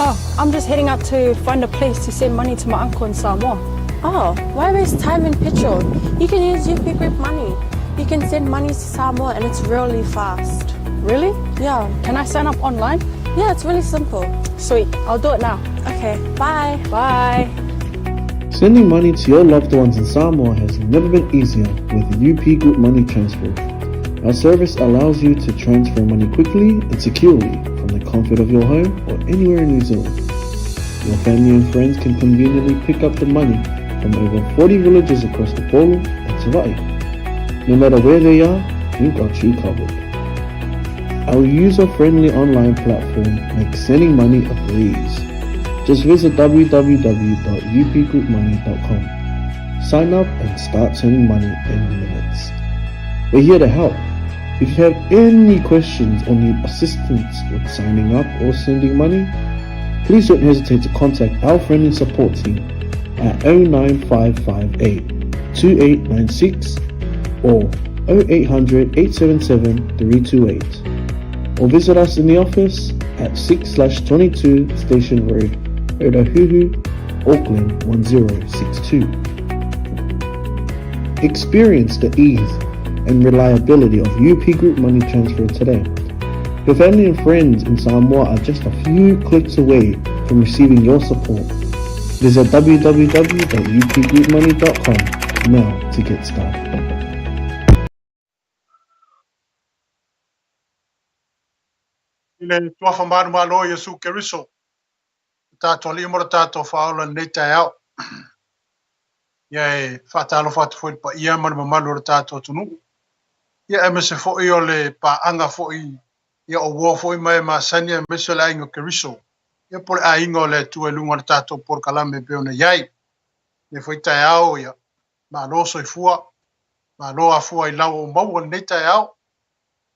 Oh, I'm just heading out to find a place to send money to my uncle in Samoa. Oh, why waste time and petrol? You can use UP Group Money. You can send money to Samoa and it's really fast. Really? Yeah. Can I sign up online? Yeah, it's really simple. Sweet, I'll do it now. Okay, bye. Bye. Sending money to your loved ones in Samoa has never been easier with UP Group Money Transfer. Our service allows you to transfer money quickly and securely from the comfort of your home or anywhere in New Zealand. Your family and friends can conveniently pick up the money from over 40 villages across the Polu and Savai. No matter where they are, we've got you covered. Our user-friendly online platform makes sending money a breeze. Just visit www.upgroupmoney.com. Sign up and start sending money in minutes. We're here to help. If you have any questions or need assistance with signing up or sending money, please don't hesitate to contact our friendly support team at 09558 2896 or 0800 877 328. Or visit us in the office at 6/22 Station Road, Otahuhu, Auckland 1062. Experience the ease and reliability of UP Group Money Transfer today. Your family and friends in Samoa are just a few clicks away from receiving your support. Visit www.upgroupmoney.com now to get started. Ile tuafa manu malo Yesu Keriso. Tato li mo tato faola neta yao. Ye fatalo fatu foi pa ia manu malu tato tunu. Ye emese fo io le pa anga fo I ye o wo fo mai ma sania meso la ingo Keriso. Ye por a ingo le tu e lunga tato por kalame peona yai. Ye foi ta yao ya. Ma lo so fua. Ma lo a fua I lau o mau neta yao.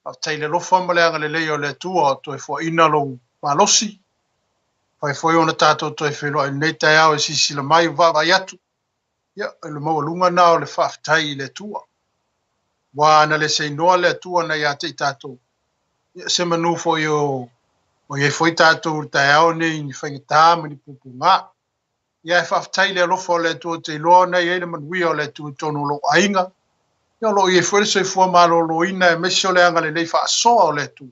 Af taile lo famale anga le leo le tua to e fo ina lo malosi. Fai foi ona tato to e felo nei tai au e sisi la mai va yatu. Ya le mo lunga na le fa tai le tua. Wa na le se no le tua na ya te tato. Ya se manu fo yo o ye foi tato tai au nei ni fai ta mani pupunga. Ya fa tai le lo fo le tua te lo na ye le manui o le tua tono lo ainga. Ya lo ye foi se fo malo lo ina e meso le anga le fa so le tu.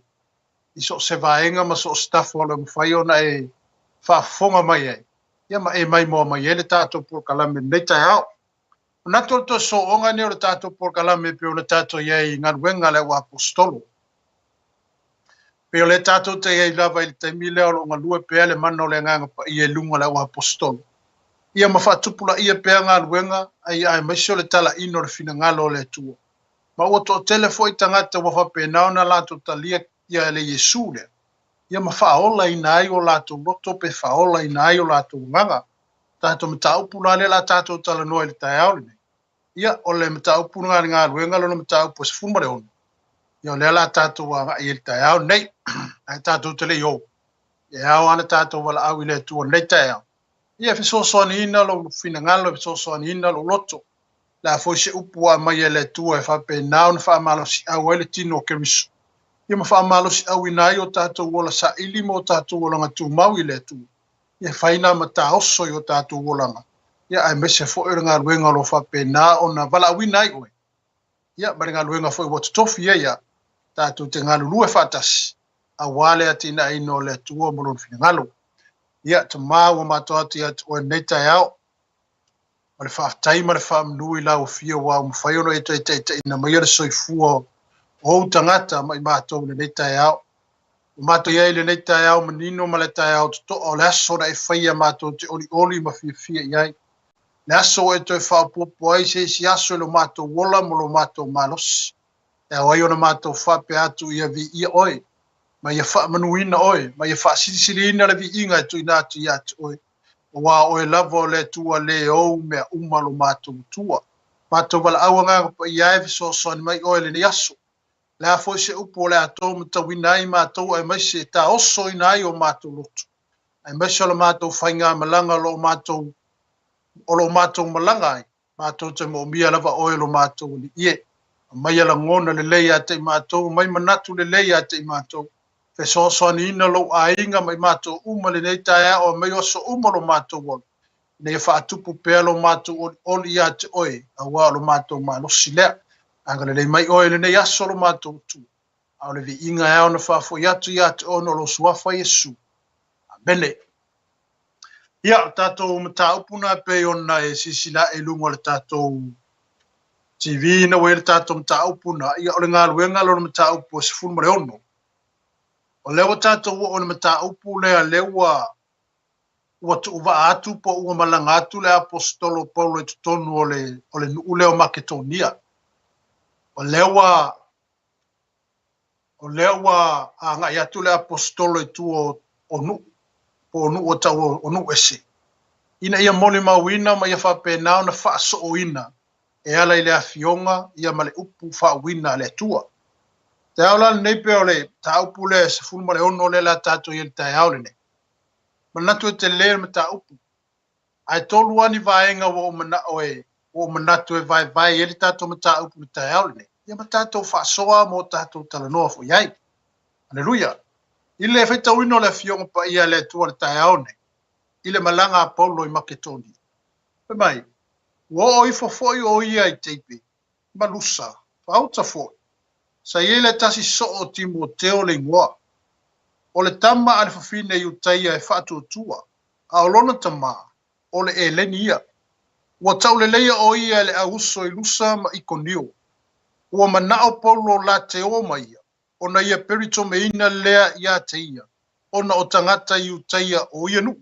I so se vaenga ma so staff o le fai ona e fa fonga mai e. Ia ma e mai mo mai ele tato por kalame nei tai au. Na to so onga ne o tato por kalame pe o le tato ye ngar wenga le wa apostolo. Pe o le tato te ye lava il te mile o nga lue pe le mano le nga pa ye lunga le wa apostolo. Ia ma fa tupula ia pe ngar wenga ai ai mesho le tala ino le fina ngalo le tu. Ma o to telefoi tangata wa fa pe na ona la to talia ia le Yesu le. Ia ma whaola I nai o lato roto pe whaola I nai o lato nganga. Tātou matau puna le la tātou tala noa le tai aole nei. Ia o le matau puna ngā ruenga lo matau po se fumare ono. Ia o le la tātou a ngai le tai aole nei. Ai tātou tele yo. Ia au ana tātou wala au I le tua nei tai aole. Ia fiso soani ina lo fina ngalo, fiso soani ina lo loto. La foi se upu a mai le tua e whape nao na wha malo si au ele tino o Keriso. Ia ma wha malo si au inai o tātou wola sa ili mo tātou wolanga tu mau I le tu. Ia whaina ma tā oso I o tātou wolanga. Ia ai mese fo e ngā ruenga lo whape nā o na wala au inai oe. Ia ma ngā ruenga fo I watu tofi ia tātou te ngā lulu e whatasi. A wale ati na ino le tua molon fina ngalo. Ia ta maa wa matoa ti atu o nei tai au. Ma le whaftai ma le whamnui lau fia wa mwhaiono e te ina mai le soifua o tangata mai mātou le nei tai au. Mātou iai le nei tai au manino ma le tai au to o le aso na e whaia mātou te oli ma fia iai. Le aso e toi whaopopo ai se si aso lo mātou wola mo lo mātou malos. E o ai ona mātou whape atu ia vi ia oi. Ma ia wha manuina oi. Ma ia wha sirisirina le vi inga e tui nātu ia atu oi. O wā oi lavo le tua le ou mea umalo mātou tua. Mātou wala awa ngā pa iai vi so ni mai oi le ni aso. Le a foi se upo le atou matawina ai mātou ai mai se ta oso ina ai o mātou lotu. Ai mai se o le mātou whainga malanga lo mātou o lo mātou malanga ai. Mātou te mo mia lava oi lo mātou ni ie. Mai ala ngona le leia te mātou, mai manatu le leia te mātou. fe so ni na lo ainga mai mato uma le nei tae o mai o so uma lo mato wol ne fa tupu pe lo mato o ia te oi a wa lo mato ma lo sile anga le mai o le nei aso lo mato tu a le vi inga e ona fa fo ia te ono lo suafa Yesu bene ia tato mata upuna pe ona e sisila e lungo le tato TV na wel tato mata upuna ia o le ngaluenga lo mata upu se fun mare ono o lewa tato o le mata upu le lewa ua tu uva atu po ua malanga atu le apostolo Paulo e tutonu o le nuule o Makedonia o lewa a ngai atu le apostolo e tu o nu po nu o tau o nu ese ina ia mole mawina ma ia whapenao na whaaso o ina e ala i le afionga ia male upu whaawina le tua te aula nei pe o le ta upu le se fulma le ono le la tato i le tai aule ne manatu e te le me ta upu ai tolu ani vaenga o manatu e vai e le tato me ta upu me tai aule ne ia ma tato whaasoa mo tato talanoa fo iai aleluia ile feta wino le fionga pa ia le tua le tai aule ile malanga a Paulo i Makedonia. Pe mai, wo i fofoi o ia i teipe, malusa, fauta foi. Sa iele tasi so o Timoteo le ngoa. O le tama ale fafine i utaia e fatu tua, a olona tama, o le e leni ia. Ua tau le leia o ia le auso i lusa ma ikonio. Ua manao Paulo la te oma ia, o na ia perito me ina lea ia te ia, o na o tangata i utaia o ia nu.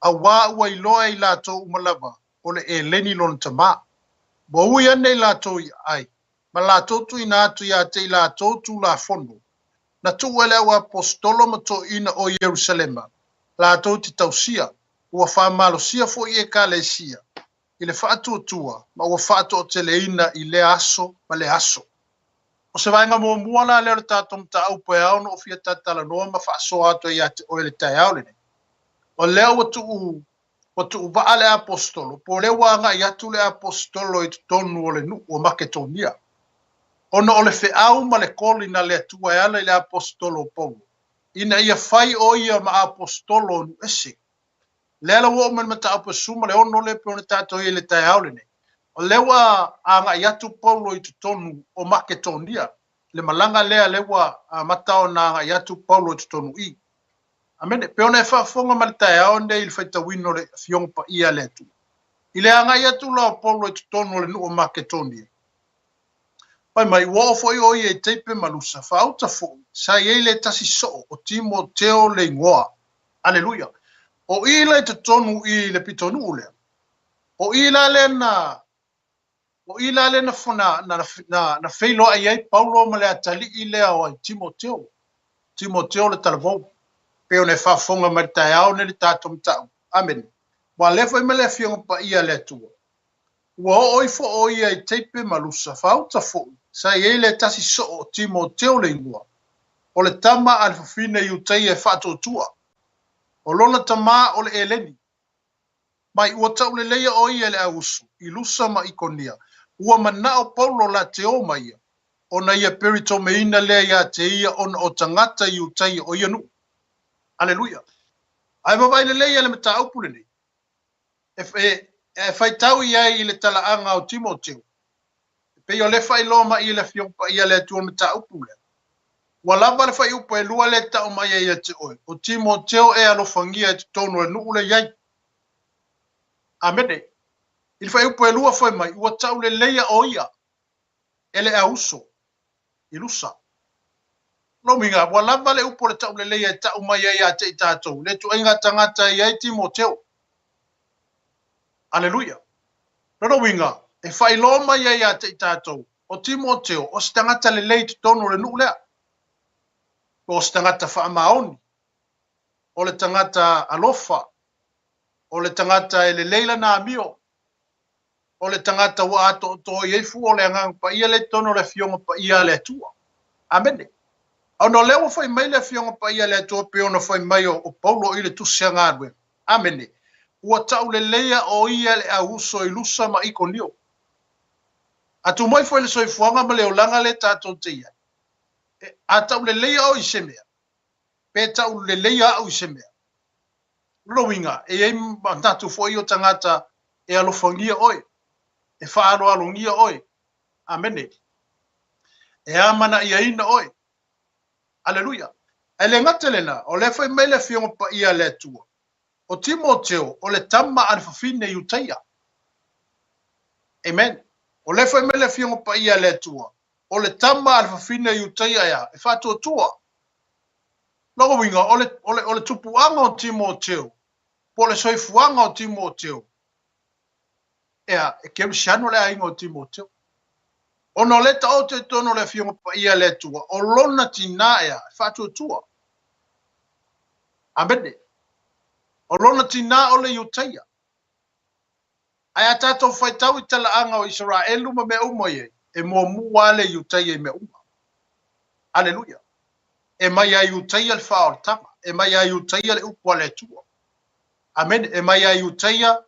A wā ua iloa i lātou umalava o le e leni lon tama. Bo ui ane i lātou i ai. Ma lātou tu ina atu i ate i lātou tu la fondo. Na tu wale au apostolo mato ina o Yerusalema. Lātou ti tausia. Ua whamalo sia fo i e ka le sia. I le whaatua tua. Ma ua whaatua te le ina i le aso ma le aso. O se vaenga mua muana leo le tātou mta au pe au no o fia tatala noa ma whaasoa atu i ate o ele tai au lene. O leo watu uvaa le apostolo, po leo wanga i atu le apostolo i tutonu o le nu o Makedonia. Ono o le feau ma le koli na le atua e ala i le apostolo Paulo. Ina ia fai o ia ma apostolo nu ese. Lela wo man mata apa suma le ono le pone tato i le tai aulene. O lewa anga i atu Paulo i tutonu o Makedonia. Le malanga lea lewa matao na anga i atu Paulo i tutonu i. Amene, peona e whaafonga maritai au nei il whaita wino le fiongpa ia le atu. I le anga i atu lao Paulo i tutonu le nu o Makedonia. Pai mai, wo foi o i e teipe malusa, whaauta fo, sa i le tasi so o Timoteo le ngoa. Aleluia. O i le tutonu i le pitonu ule. O i la le na funa na feilo ai ai Paulo ma le atali i le au ai Timoteo. Timoteo le talavou. Peo ne whafonga maritai au ne le tātou mtau. Amen. Wa lefo i mele fionga pa ia le tua. Ua o fo o ia i teipe malusa whauta fo. Sa i le tasi so o Timoteo le ingua. O le tama al fafine i utai e whato tua. O lona tama o le eleni. Mai ua tau le leia o ia le ausu. I lusa ma ikonia. Ua manao Paulo la te o ma ia. O na ia perito me ina lea ia te ia ona o tangata i utai o ia nu. Aleluia. Ai mawai le leia le mata aupu le nei. E fai tau i ai i le talaanga o Timoteo. Pe o le fai loma i le fiongpa i le tua mata aupu le. Wa lava le fai upo e lua le tau mai e te oe. O Timoteo e alofangia e tono e nuu le iai. Amene. I le fai upo e lua fai mai. Ua tau le leia o ia. Ele auso. Ilusa. No minga, wa lava le upo le tau le leia e tau mai e a te i tātou. Le tu inga tangata i ai Timoteo. Aleluia. No winga, e fai loma i a te i tātou. O Timoteo, o se tangata le lei te tono le nuu lea. O se tangata whaamaoni. O le tangata alofa. O le tangata e le leila na amio. O le tangata wa ato to i eifu o le angang pa ia le tono le fionga pa ia le tua. Amene. Ono lewa fai mai le fionga pa ia le tua pe ono fai mai o Paulo i le tusia ngadwe. Amene. Ua tau le leia o ia le auso i lusa ma ikonio. Atu mai fai le soifuanga ma leo langa le tato te ia. A tau le leia o i semea. pe tau le leia au se mea. Lowinga, e ei matatu fo i o tangata e alofangia oi, e whaaro alongia oi. Amene. E amana ia ina oi. Aleluia. E le ngatelena, o le fai mele fionga pa ia le tua. O Timoteo, o le tama alfafine iutaia. Amen. O le fai mele fionga pa ia le tua. O le tama alfafine iutaia ya. E whatua tua. Logo winga, o le tupuanga o Timoteo. Po le soifuanga o Timoteo. Ea, e keu siano le ainga o Timoteo. Ono le tau te tono le fionga pa ia le tua. O lona tina ea. E whatua tua. Amene. O lona tina o le iutaia. Ai a tātou whai tau I tala anga o Israelu ma me uma ye. E mua mua le iutaia I me uma. Aleluia. E mai a iutaia le whaoratanga. E mai a iutaia le upua le tua. Amen. E mai a iutaia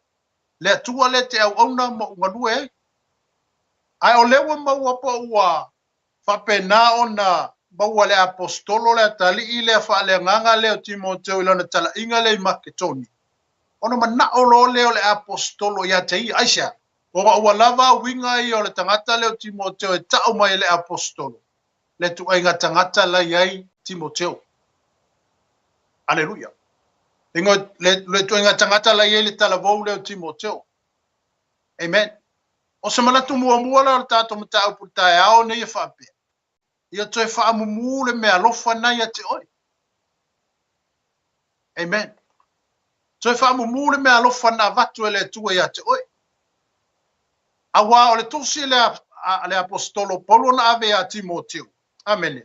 le tua le te au auna ma unganue e. Ai o lewa maua pa ua whapena o na maua le apostolo le atali I le whaale nganga leo Timoteo ilana tala inga le Maketoni. Ono mana o lo leo le apostolo ya te I aisha. O ua lava winga I o le tangata leo Timoteo e tau mai le apostolo. Le tu ainga tangata la iai Timoteo. Aleluia. Ingo le tu ainga tangata la iai le talavou leo Timoteo. Amen. O se manatu mua la o tato mata au putai ao ne ia whape. Ia toi whaamumu le mea lofa nai a te oi. Amen. Toi whaamumu le mea lofa na vatu ele tua ia te oi. Awa o le tusi le apostolo Paulo na ave a Timoteo. Amen.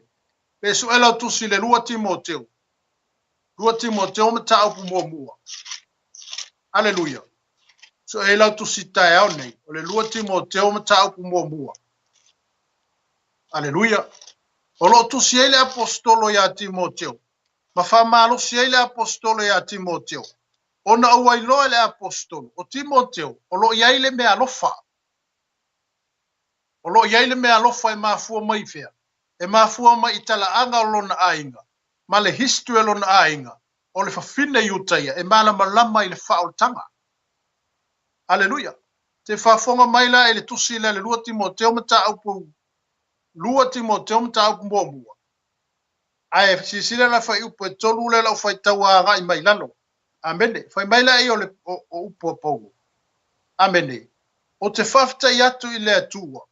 Pesu ela tusi le lua Timoteo. Lua Timoteo mata au mua. Aleluia. So e lau tusi tae au nei. O le lua Timoteo mata au mua. Aleluia. O lo tusi e le apostolo ya Timoteo. Ma wha malo si e le apostolo ya Timoteo. O na uailoa le apostolo. O Timoteo. O lo iai le mea lofa. O lo iai le mea lofa e mafua mai fea. E mafua mai I tala anga o lona ainga. Ma le history o lona ainga. O le fafine iutaia. E malama I le whaoltanga. Aleluia. Te whafonga maila e le tusi le lua Timoteo mata au pu. Lua Timoteo mata au mua. Ai sisile la fai upo e tolu le lau fai taua ngai mai lalo. Amene. Fai maila e o le upo pou. Amene. O te whafta I atu I le atua.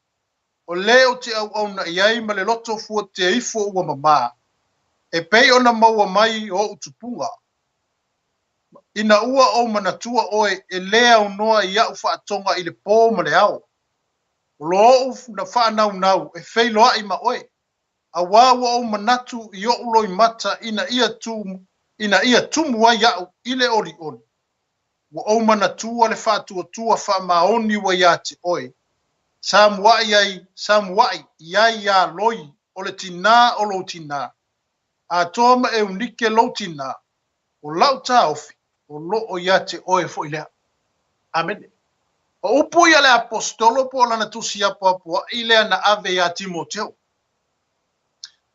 O le o te au na iai ma le loto fua te ifo ua mama. E pei ona maua mai o utupunga. Ina ua o manatua oe e lea unoa I au whaatonga I le pō ma le ao. Lo ufu na whaanau e fei loa I ma oe. A wawa o manatu I o ulo I mata ina ia tumu ai au I le oli. Wa o manatua le whaatua wha maoni wa ia te oe. Samuai iai ia loi o le tina o lo tina. A toma e unike lo tina. O lau ta ofi. O lo o ia te oe fo ilea. Amen. O upu ia le apostolo po lana tusi apua ilea na ave ia Timoteo.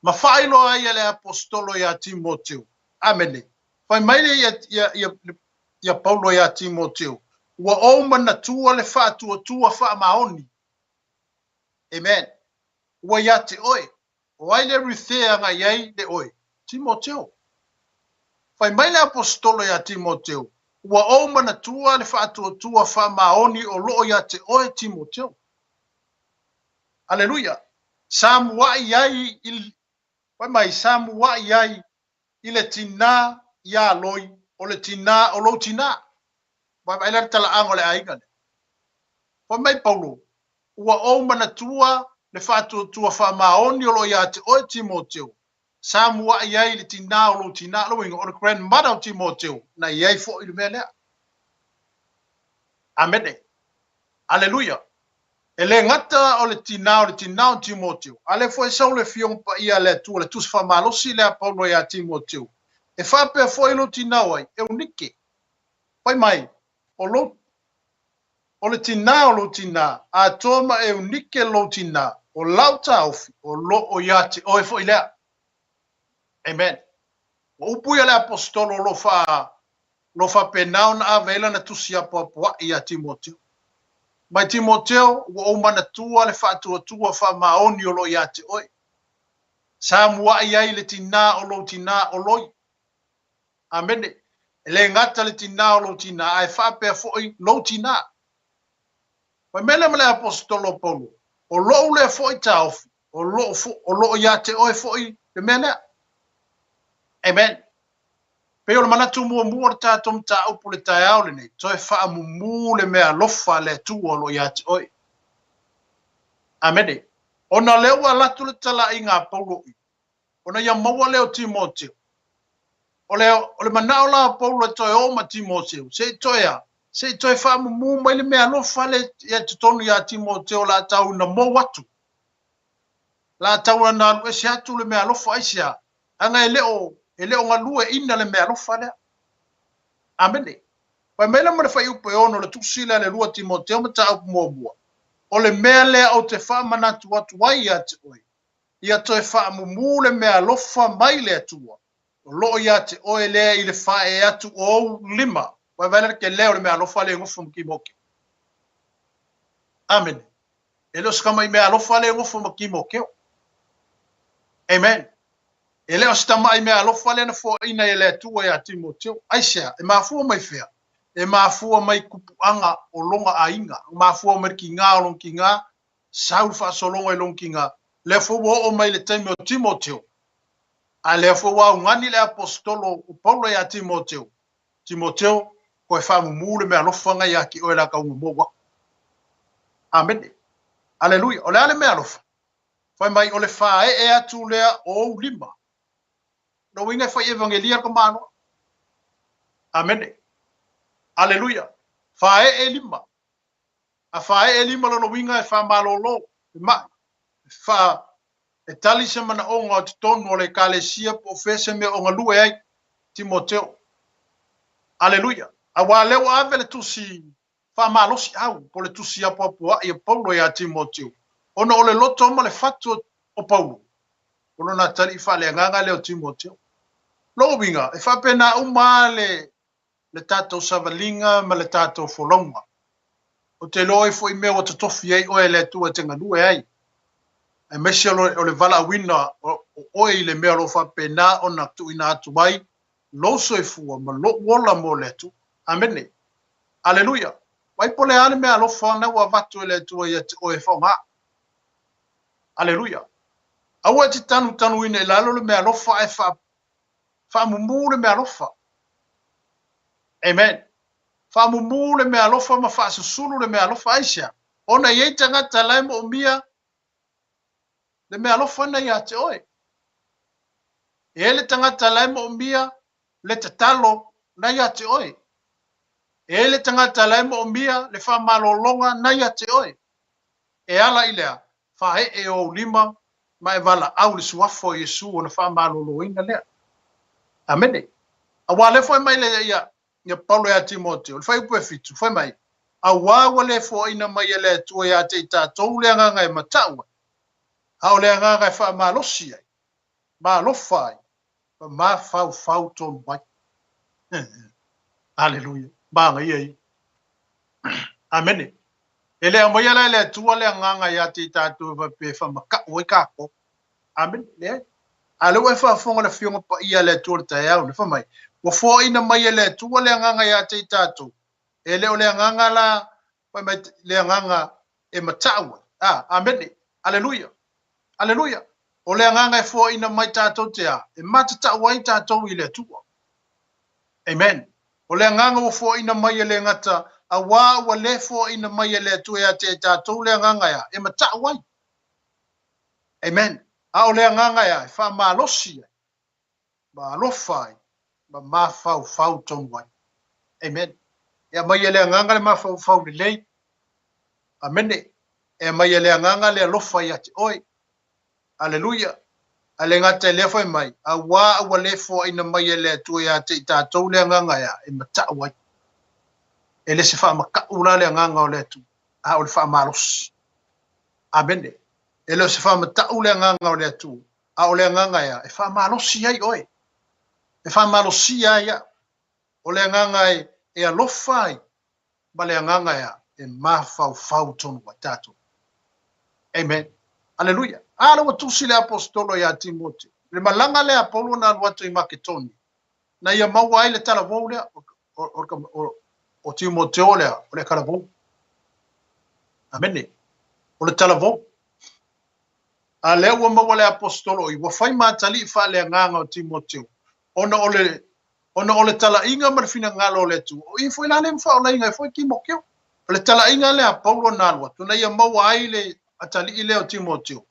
Ma whailo ai ia le apostolo ia Timoteo. Amen. Whai maile ia Paulo ia Timoteo. Ua o manatua le whaatua wha maoni. Amen. Ua ia te oe. O ai le ruthea nga iai le oe. Timoteo. Whai maile apostolo ia Timoteo. Ua o manatua le whaatua wha maoni o loo ia te oe Timoteo. Aleluia. Samua iai wai mai samua iai I le tina ia loi o le tina o lo tina. Wai mai le tala ango le aingane. Wai mai Paulo. Ua o manatua le whaatua wha maoni o lo ia te oe Timoteo. Samua iai le tina o lo tina lo ingo o le grandmother o Timoteo na iai fo I le mea lea. Amene. Aleluia. E le ngata o le tina o Timoteo. Ale fo e sau le fiong pa ia le tu le tus fa malosi le Paulo ia Timoteo. E fa pe fo I lo tina wai e unike. Pai mai o le tina o lo tina a toma e unike lo tina o lauta ofi o lo o ia te oe fo I lea. Amen. upu ia le apostolo lo fa penao na avela na tusia po ia Timoteo. Mai Timoteo o mana tua le fa tua fa maoni o lo ia te oi. Sa mua ia le tina o loi. Amene. Le ngata le tina o lo tina ai fa pe foi lo tina. Mai mele mele apostolo Paulo. O lo le foi tau. O lo ia te oi foi le mena. Amen. Pe o manatu mua ta tom ta o pole tai au le nei. Toi fa mu le mea lofa le tu o lo ia te oi. Amene. Ona lewa latu le tala inga Paulo. Ona ia maua leo Timoteo. O le manao la Paulo toi o ma Timoteo. Se toi fa mu mai le mea lofa le ia te tonu ia Timoteo la tau na mo watu. La tau na lu esi atu le mea lofa aisia. Anga eleo ngalue ina le mea lofa lea. Amene. Pai mele mele fai upe ono le tusila le lua Timoteo mata au mua. O le mea lea o te wha manatu watu wai ia te oi. Ia toi wha mumu le mea lofa mai lea tua. O loo ia te oi lea i le wha e atu o lima. Pai mele ke leo le mea lofa le ngufu mkimoke. Amene. Eleo skama i mea lofa le ngufu mkimoke. Amen. Ele o stama i mea lofa le na fo ina ele tua ia Timoteo. Aisha, e mafua mai fea. E mafua mai kupuanga o longa ainga. Mafua mai ki ngā o long ki ngā. Saul fa solonga i long ki ngā. Le fo o mai le taimi o Timoteo. A le fo wa ngani le apostolo o Paulo ia Timoteo. Timoteo, koe fa mumule mea lofa ngai ia ki oe la kaunga moga. Amen. Aleluia. O le ale mea lofa. Fai mai o le fa e atu lea o lima. No winga fai evangelia ko mano. Amen. Aleluia. Fa e lima. A fa e lima no winga e fa malolo. Ma fa e tali se mana o ngā tonu o le kalesia po fese me o ngā lue ai Timoteo. Aleluia. A wa leo ave le tusi fa malosi au po le tusi a papua i Paulo ia Timoteo. Ono o le loto ma le fatu o Paulo. Ono na tali fa le nganga leo Timoteo. Lo winga e fa pena umale le tato savalinga ma le tato folonga. O te loi fo i mea o te tofi ai oe le tua te nganue ai. E mesi o le vala wina o oe i le mea lo fa pena o na tu ina atu mai. Lo soe fua ma lo wola mo le tu. Amene. Aleluia. Wai po le ane mea lo fa na wa vatu le tua i te oe fa ngā. Aleluia. Awa te tanu ina lalo le mea lo fa e fa mumu le mea lo fa. Amen. Fa mumu le mea lofa ma fa susulu le mea lofa aisha. Ona ye tanga talai mo mia le mea lofa na ya te oi. E le tanga talai mo mia le tatalo na ya te oi. E le tanga talai mo mia le fa malolonga na ya te oi. E ala ilea fa e o lima ma e vala au le suafo Yesu ona fa maloloinga lea. Amene. Awale foi mai le ya Paulo ya Timoteo. Le fai upe fitu, fai mai. A wawa le fo ina mai le tua ya te tātou le anganga e mataua. Hao le anganga e wha malosi ai. Malofai. Ma fau tonu mai. Hallelujah. Banga iei. Amene. Ele a mai le tua le anganga ya te tātou va pe wha maka oi kako. Amen. Le. Ale we wha fonga le fionga pa ia le tua le tai au. Le fai mai. Wa fo ina mai le tua le nganga ya te tatu e le ole nganga la pa mai le nganga e matawa amen haleluya haleluya ole nganga e fo ina mai tatu te e matata wai tatu ile tua amen ole nganga wo fo ina mai le ngata a wa le fo ina mai le tua ya te tatu le nganga ya e matawa amen a ole nganga ya fa malosi ba lofai ma fau tonu wai. Amen. E mai ele nganga le ma fau le lei. Amen. E mai ele nganga le lofa ya te oi. Hallelujah. Ale ngata le foi mai. A wa le fo ina mai ele tu ya te tātou le nganga ya e mata wai. Ele se fa maka ula le nganga o le tu. A o le fa malos. Amen. Ele se fa mata ula nganga o le tu. A o le nganga ya e fa malos ai oi. E whamalosia ia. O le anganga e alofai. Ma le anganga ia e mawhau tonu wa tātou. Amen. Hallelujah. Ala wa tusi le apostolo ia Timoteo. Le malanga le Apolo na alwatu i Maketoni. Na ia maua ai le talavou lea o Timoteo lea o le kalavou. Amene. O le talavou. A lea ua maua le apostolo i wa fai matali fa le nganga o Timoteo. Ona ole tala inga marfina ngalo le tu. O i foi la le mfa o la inga foi ki mokeo. O le tala inga le Apolo na alwatu. Na ia maua ai le atali i le o Timoteo.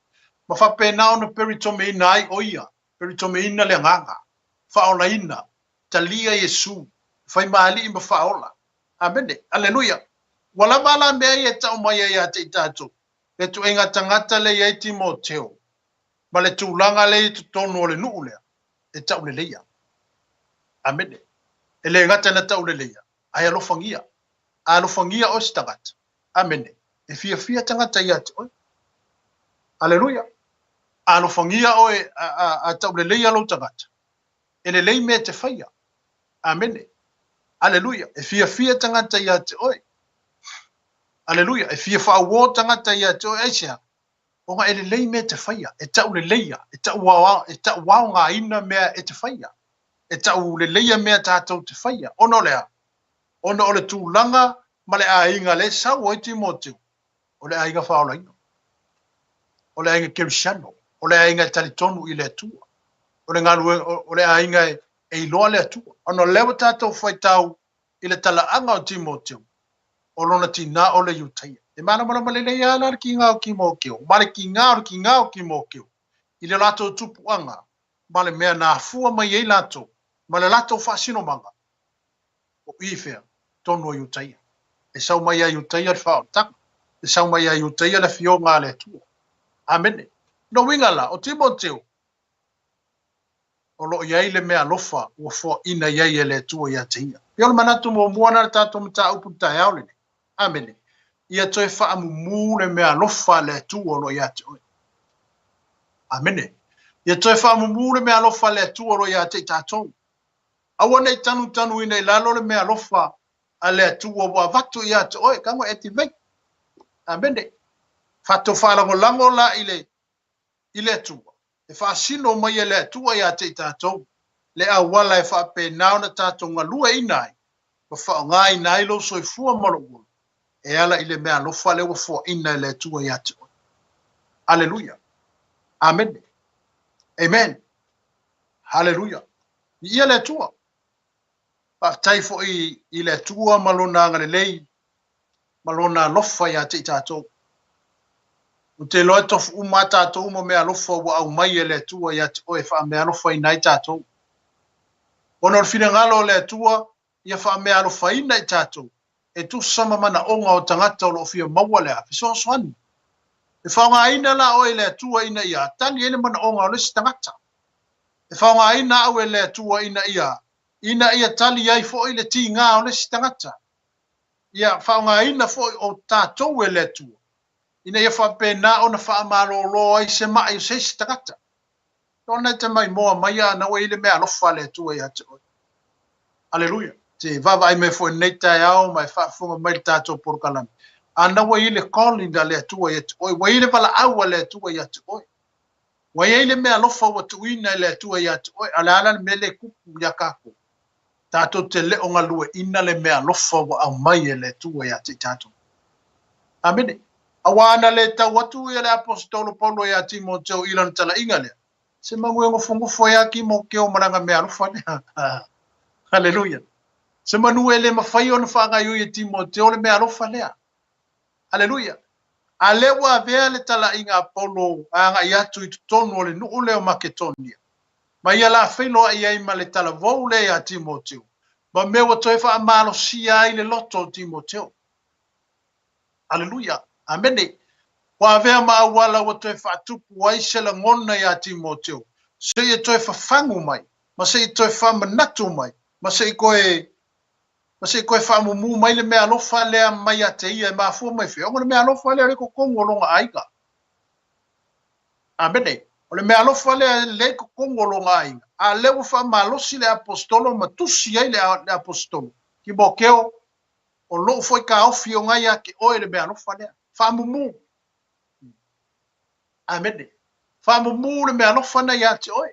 Ma fa pena ona peritome ina ai o ia. Peritome ina le nganga. Fa ola ina. Talia Yesu. Fai maali ima fa ola. Amene. Aleluia. Wala wala mea ia tau mai ia te itato. Le tu inga tangata le ia Timoteo. Ma le tu langa le tu tonu o le nuu lea. E tau le leia. Amene. E le ngata na tau le leia. Ai alofangia. Alofangia o si tangata. Amene. E fia tangata ia te oi. Aleluia. Alofangia oe a tau le leia lo tangata. E le lei me te whaia. Amene. Aleluia. E fia tangata ia te oi. Aleluia. E fia whaawo tangata ia te oi aisea. O nga e le lei me te whaia. E tau le leia. E tau wao ngā ina mea e te whaia. E tau le leia mea tātou te whaia. Ono lea. Ono o le tūlanga ma le a inga le sau o i Timoteo. O le a inga whaola ino. O le a inga kerisiano. O le a inga talitonu i le atua. O le ngalu o le a inga e iloa le atua. Ono lewa tātou whai tau i le talaanga o Timoteo. O lona tina o le iutaia. E mana le leia ala ki ngā o ki mōkeo. Ma le ki ngā o ki mōkeo. I le lato tupuanga. Ma le mea nā fua mai ei lato. Ma le lato whaasino manga. O iwhea. Tonu o iutaia. E sau mai a iutaia le whao taka. E sau mai a iutaia le fio ngā le atua. Amene. No wingala o Timoteo. O lo iai le mea lofa ua fo ina iai e le atua ia te ia. Pio le manatu mo muana le tātou mta upu tae aulene. Amene. Ia toi whaamumu le mea lofa le atua o lo ia te oi. Amene. Ia toi whaamumu le mea lofa le atua o lo ia te tātou. Awa nei tanu ina i lalo le mea lofa a le atua wa vatu ia te oi. Kango e ti vei. Amene. Fato whalango la i le atua. E whaasino mai e le atua ia te tātou. Le awala e whaapenao na tātou ngalua inai. Wa whaonga inai lo soi fua marungu. E ala i le mea lofa le wa fua ina le atua ia te oi. Hallelujah. Amen. Amen. Hallelujah. Ia le atua. Taifo i le atua malona ngale lei. Malona lofa ia te tātou. O te loa tofu uma tātou mo mea lofa wa au mai e le atua ia te oe wha mea lofa i nai tātou. Ono o whina ngalo le atua ia wha mea lofa i nai tātou. E tu sama mana onga o tangata o lo fia maua lea. Fiso swani. E whaonga aina la oe le atua ina ia. Tani ene mana onga o lesi tangata. E whaonga aina au e le atua ina ia. Ina ia tali ai fo i le ti ngā o lesi tangata. Ia whaonga aina fo o tātou e le atua. Ina ia whapena o na whaamarolo ai se mai o se si tangata. Tōna te mai moa mai a na wei le mea lofa le atua ia te oi. Aleluia. Te vava ai me fo nei tai au mai whaafunga mai le tātou porukalami. Ana wei le kolinda le atua ia te oi. Wei le wala aua le atua ia te oi. Wei le mea lofa wa tuina le atua ia te oi. Ale ala me le kupu ia kako. Tātou te leo ngalue ina le mea lofa wa au mai e le atua ia te tātou. Amene. Awana le tau watu ia le apostolo Paulo ia Timoteo ilan tala inga lea. Se mangu e ngofungufo ia ki mo keo maranga mea lofa lea. Hallelujah. Se manu e le mawhai o na whangai ui e Timoteo le mea lofa lea. Hallelujah. A lewa vea le tala inga Paulo anga i atu i tutonu o le nuu leo Maketonia. Ma ia la whailoa i eima le tala vau le ia Timoteo. Ma mewa toi wha amalo si ai le loto Timoteo. Hallelujah. Amene. Wa vea ma awala wa toi whaatupu ai se la ngona ia Timoteo. Se i toi whafangu mai. Ma se i toi whamanatu mai. Ma se i koe whaamumu mai le mea lofa lea mai a te ia e maa fua mai whea. Ongo le mea lofa lea reko kongo longa aiga. Amene. O le mea alofa le kongo ngai. A le ufa malosi le apostolo matusi ai le apostolo. Ki mo keo o lo foi ka ofi o ngai ke o le mea alofa le. Fa mumu. Amen. Fa mumu le mea alofa na ya te oi.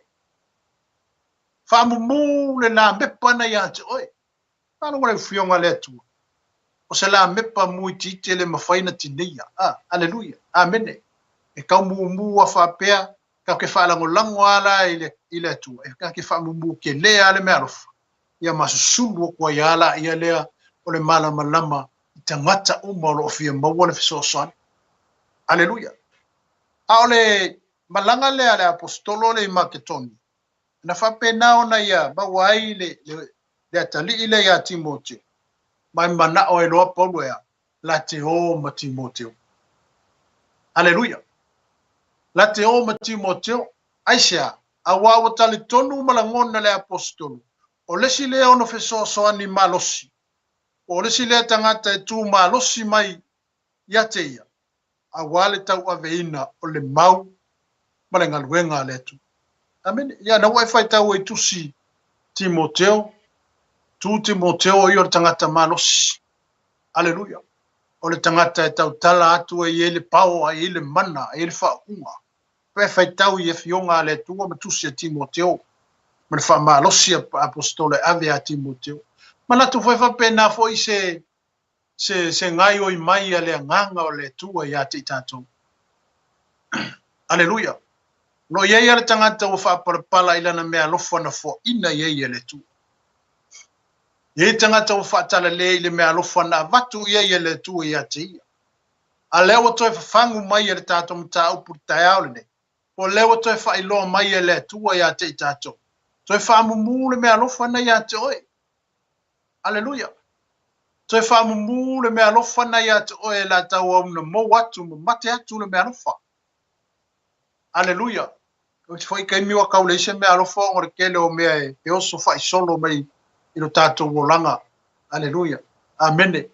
Fa mumu le na mepa na ya te oi. Fa no le fionga le tu. O se la mepa mui tite le mafaina tinia. Hallelujah. Amen. E kau mumu wa fa pea ka ke fa lango ala ile tu e ka ke fa mumu ke le ale me alofa ia masusulu ko yala ia le o le mala malama tangata o malo fia mawale so son haleluya ale malanga le ale apostolo le maketoni na fa pena ona ia ba wai le tali ile ya Timoteo mai mana o elo polo ya la teo ma Timoteo haleluya la teo ma Timoteo aisha awa o tali tonu malangona le apostolo o lesi le ono feso so ani malosi o lesi le tangata e tu malosi mai ya teia awa le tau aveina o le mau malenga luenga le tu amen ya na wifi tau e tusi Timoteo Timoteo yo tangata malosi haleluya o le tangata e tau tala atu e ele pao e ele mana e ele faunga pe fai tau ye fionga le tu ma tusi Timoteo ma fa malosi apostolo ave a Timoteo mana tu foi fa pena foi se ngai o mai ale nganga o le tu ya te tato haleluya no ye ya tangata o fa pala ila na me alofa na fo ina ye le tu ye tangata o fa tala le ile me alofa na vatu ye le tu ya te ale o to fa fangu mai le tato mta o puta ya ole o le o to fa ilo mai le tu ya te tato to fa mu le me alofa na ya te oi haleluya to fa mu le me alofa na ya te oi la ta o no mo watu mo mate atu le me alofa haleluya o foi kai mi wa kaule se me alofa o re kele o me e o so fa solo mai ilo tato wolanga haleluya amen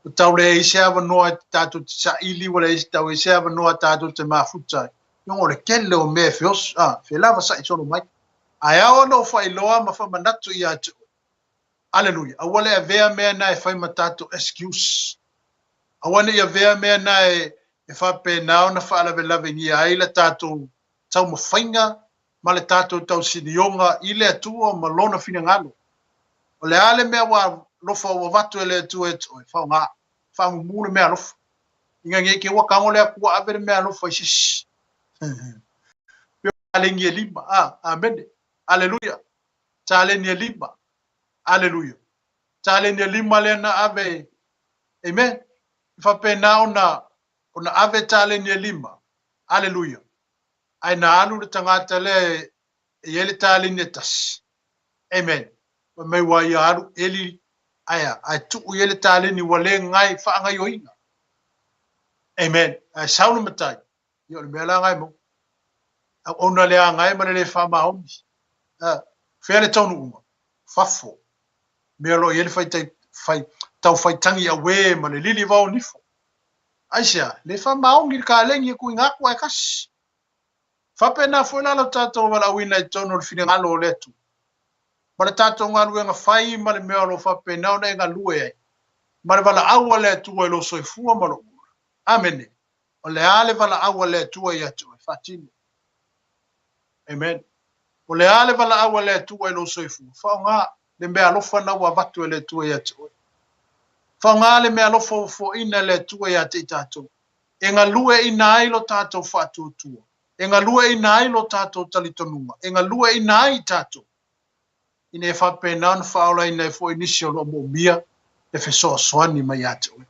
o taule e se ava no tato sa ili wala e taule se ava no tato te mafuta no re kele o me fios fe lava sa solo mai aya o no fa iloa ma fa manatu ya haleluya awale avea me na e fai matato excuse awane ya vea me na e fa pe na na fa la lave ni ai la tato tau mo fainga ma le tato tau sinionga ile tu o malona fina ngalo o le ale me wa lo fa wa vatu ele tu e fa nga fa mu le me alo inga nge ke wa kango le ku ave me alo fa shish ale nge lima amen haleluya tale ni lima haleluya tale ni lima le na ave amen fa pe na ona ave tale ni lima haleluya ai na alu tangata le yele tale ni tas amen mai wa ya alu eli aya ai tu yele tale ni wale ngai fa ngai oina amen ai saunu matai yo le mela ngai mo ona le ngai ma le fa ma oni fele tonu uma fafo melo yele fai tau fai tangi awe ma le lili va onifo aisha le fa ma oni ka lengi ku nga ku kas fa pena fo la tato wala wina tono le fina ngalo letu para tato ngalu nga fai ma le melo fa pena ona nga lue ma le vala awale tu lo soifu ma lo amen o le ale vala awale tu ya tu fatini amen o le ale vala awale tu lo soifu fa nga le me alofa na wa vatu le tu ya tu fa nga le me alofa fo ina le tu ya te tato e nga lue ina ai lo tato fatu tu e nga lue ina ai lo tato talitonuma e nga lue ina ai tato ine fa penan fa ola ina fo initial o mia e fe so swani mai atu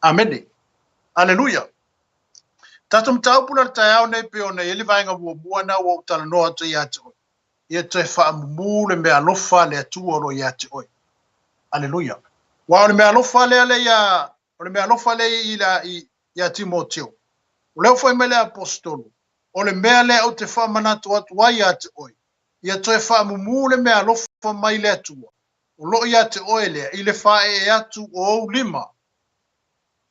amen haleluya tato mtau pula tayao ne pe ona ele vai nga bo na wo tala no atu ya tu ye te fa mu le me alofa le tu o ya tu haleluya wa le me alofa le ya le me alofa le ila ya Timoteo o le foi mele apostolo o le me le o te fa manatu atu wa ya tu ia toe fa mu le me alofa mai le tu o lo ia te oele ile fa e atu o lima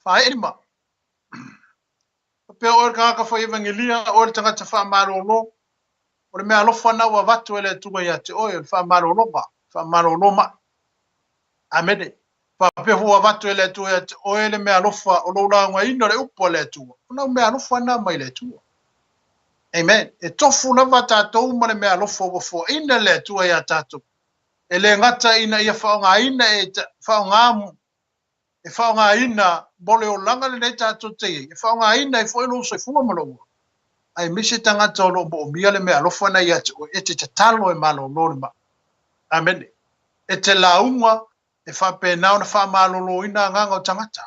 fa e lima pe o ka fa evangelia o le tanga te fa marolo o le mea alofa na ua watu ele tunga ia te oe, le wha maloloma. Amene. Whapehu wa watu ele tunga ia te oe le mea alofa o loura ngwa ino le upo le tunga. Ona mea alofa na mai le tunga. Amen. E tofu lava tātou ma le mea alofa o wafo ina le tunga ia tātou. E le ngata ina ia whaonga ina e whaonga e whaonga ina bole o langa le tātou te e whaonga ina e whaelo se funga malonga. Ai misi tangata o lo o mia le mea alofa na ia e te talo e malo lori ma. Amen. E te launga e whape nao na wha malo lo ina nganga o tangata.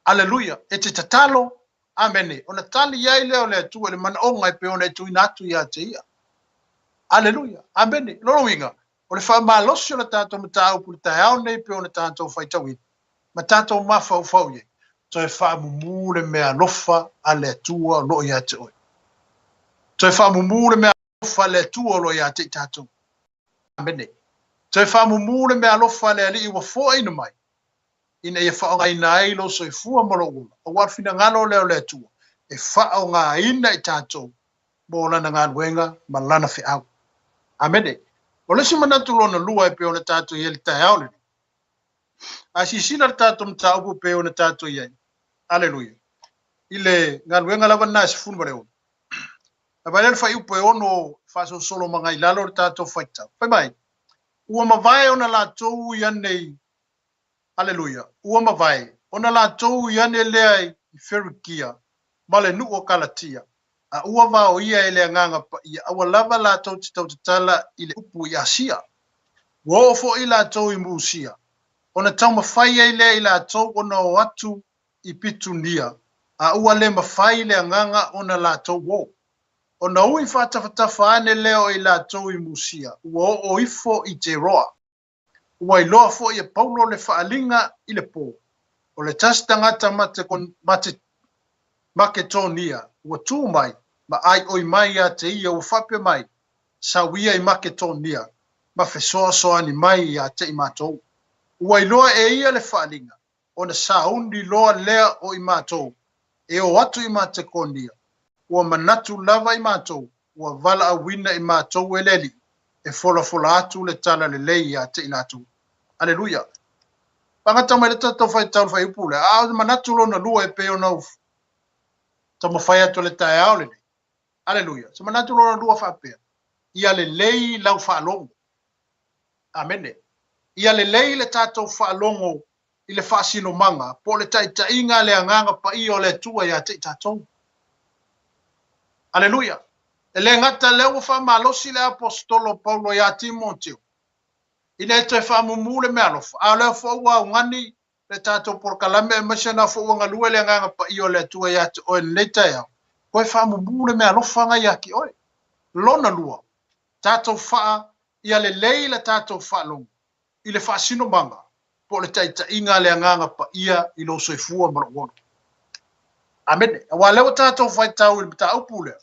Aleluia. E te talo. Amen. Ona tali iai leo le tu le mana onga e pe ona e tu ina atu ia te ia. Aleluia. Amen. Loro inga. O le wha malosi o na tātou mata au puli tae au nei pe ona tātou whaitawin. Ma tātou mawhau ye. So e wha mumu le mea lofa a le tua lo ia te oi. So e wha mumu le mea lofa le tua lo ia te tātou. Amene. So e wha mumu le mea lofa le ali iwa fua ina mai. Ina ia wha o ngai nai lo so e fua maro ula. O warfina ngalo leo le tua. E wha o ngā ina i tātou. Mo lana ngā nuenga ma lana whi au. Amene. O lesi manatu lona lua e pe ona tātou i ele tae au le. A si sina le tātou mta upu pe ona tātou i ai. Aleluia. Ile ngā nuenga lava nā si funu mareo. A vai lele whai upo e ono whaso solo mga i lalo le tātou whaitau. Whai mai. Ua mawai ona la tou i anei. Aleluia. Ua mawai. Ona la tou i ane lea i Ferukia. Male nu o Kalatia. A ua vao ia e lea nganga pa ia. Awa lava la tou te tau te tala i le upu i Asia. Ua ofo i la tou i Musia. Ona tau mawhai e lea i la tou ona o atu i Pitunia. A ua le mawhai lea nganga ona la tou wo. Ona ui whatawhatafa ane leo i la tou i Musia. Ua o ifo i te roa. Ua i loa fo i a paulo le whaalinga i le pō. O le tastangata mate Maketonia. Ua tū mai. Ma ai oi mai a te ia ua whape mai. Sawia i Maketonia. Ma fesoa soani mai a te i mātou. Ua i loa e ia le whaalinga. Ona saundi loa lea o i mātou. E o atu i Matekonia. Ua manatu lava i mātou. Ua vala a wina i mātou e leli. E fola atu le tala le lei a te i nātou. Aleluia. Pangata mai le tato whai tau whai upule. A manatu lona lua e peo nau. Tama whai atu le tae au le. Aleluia. So manatu lona lua whapea. Ia le lei lau whaalongo. Amene. Ia le lei le tato whaalongo i le whaasino manga. Po le tai inga le anganga pa i o le tua ia te tatou. Aleluia. E le ngata leo wha malosi le apostolo Paulo ia Timoteo. Ina e te wha mumule me alofa. A leo wha ua ngani le tātou porkalame e masana wha ua ngalue le nganga pa i o le tua ia te oe neta iau. Koe wha mumule me alofa ngai aki oe. Lona lua. Tātou wha ia le lei le tātou wha longu. I le wha sino manga. Po le taita inga le nganga pa ia i lo soifua marawono. Amen. Wa leo tātou whai tau i mta upule.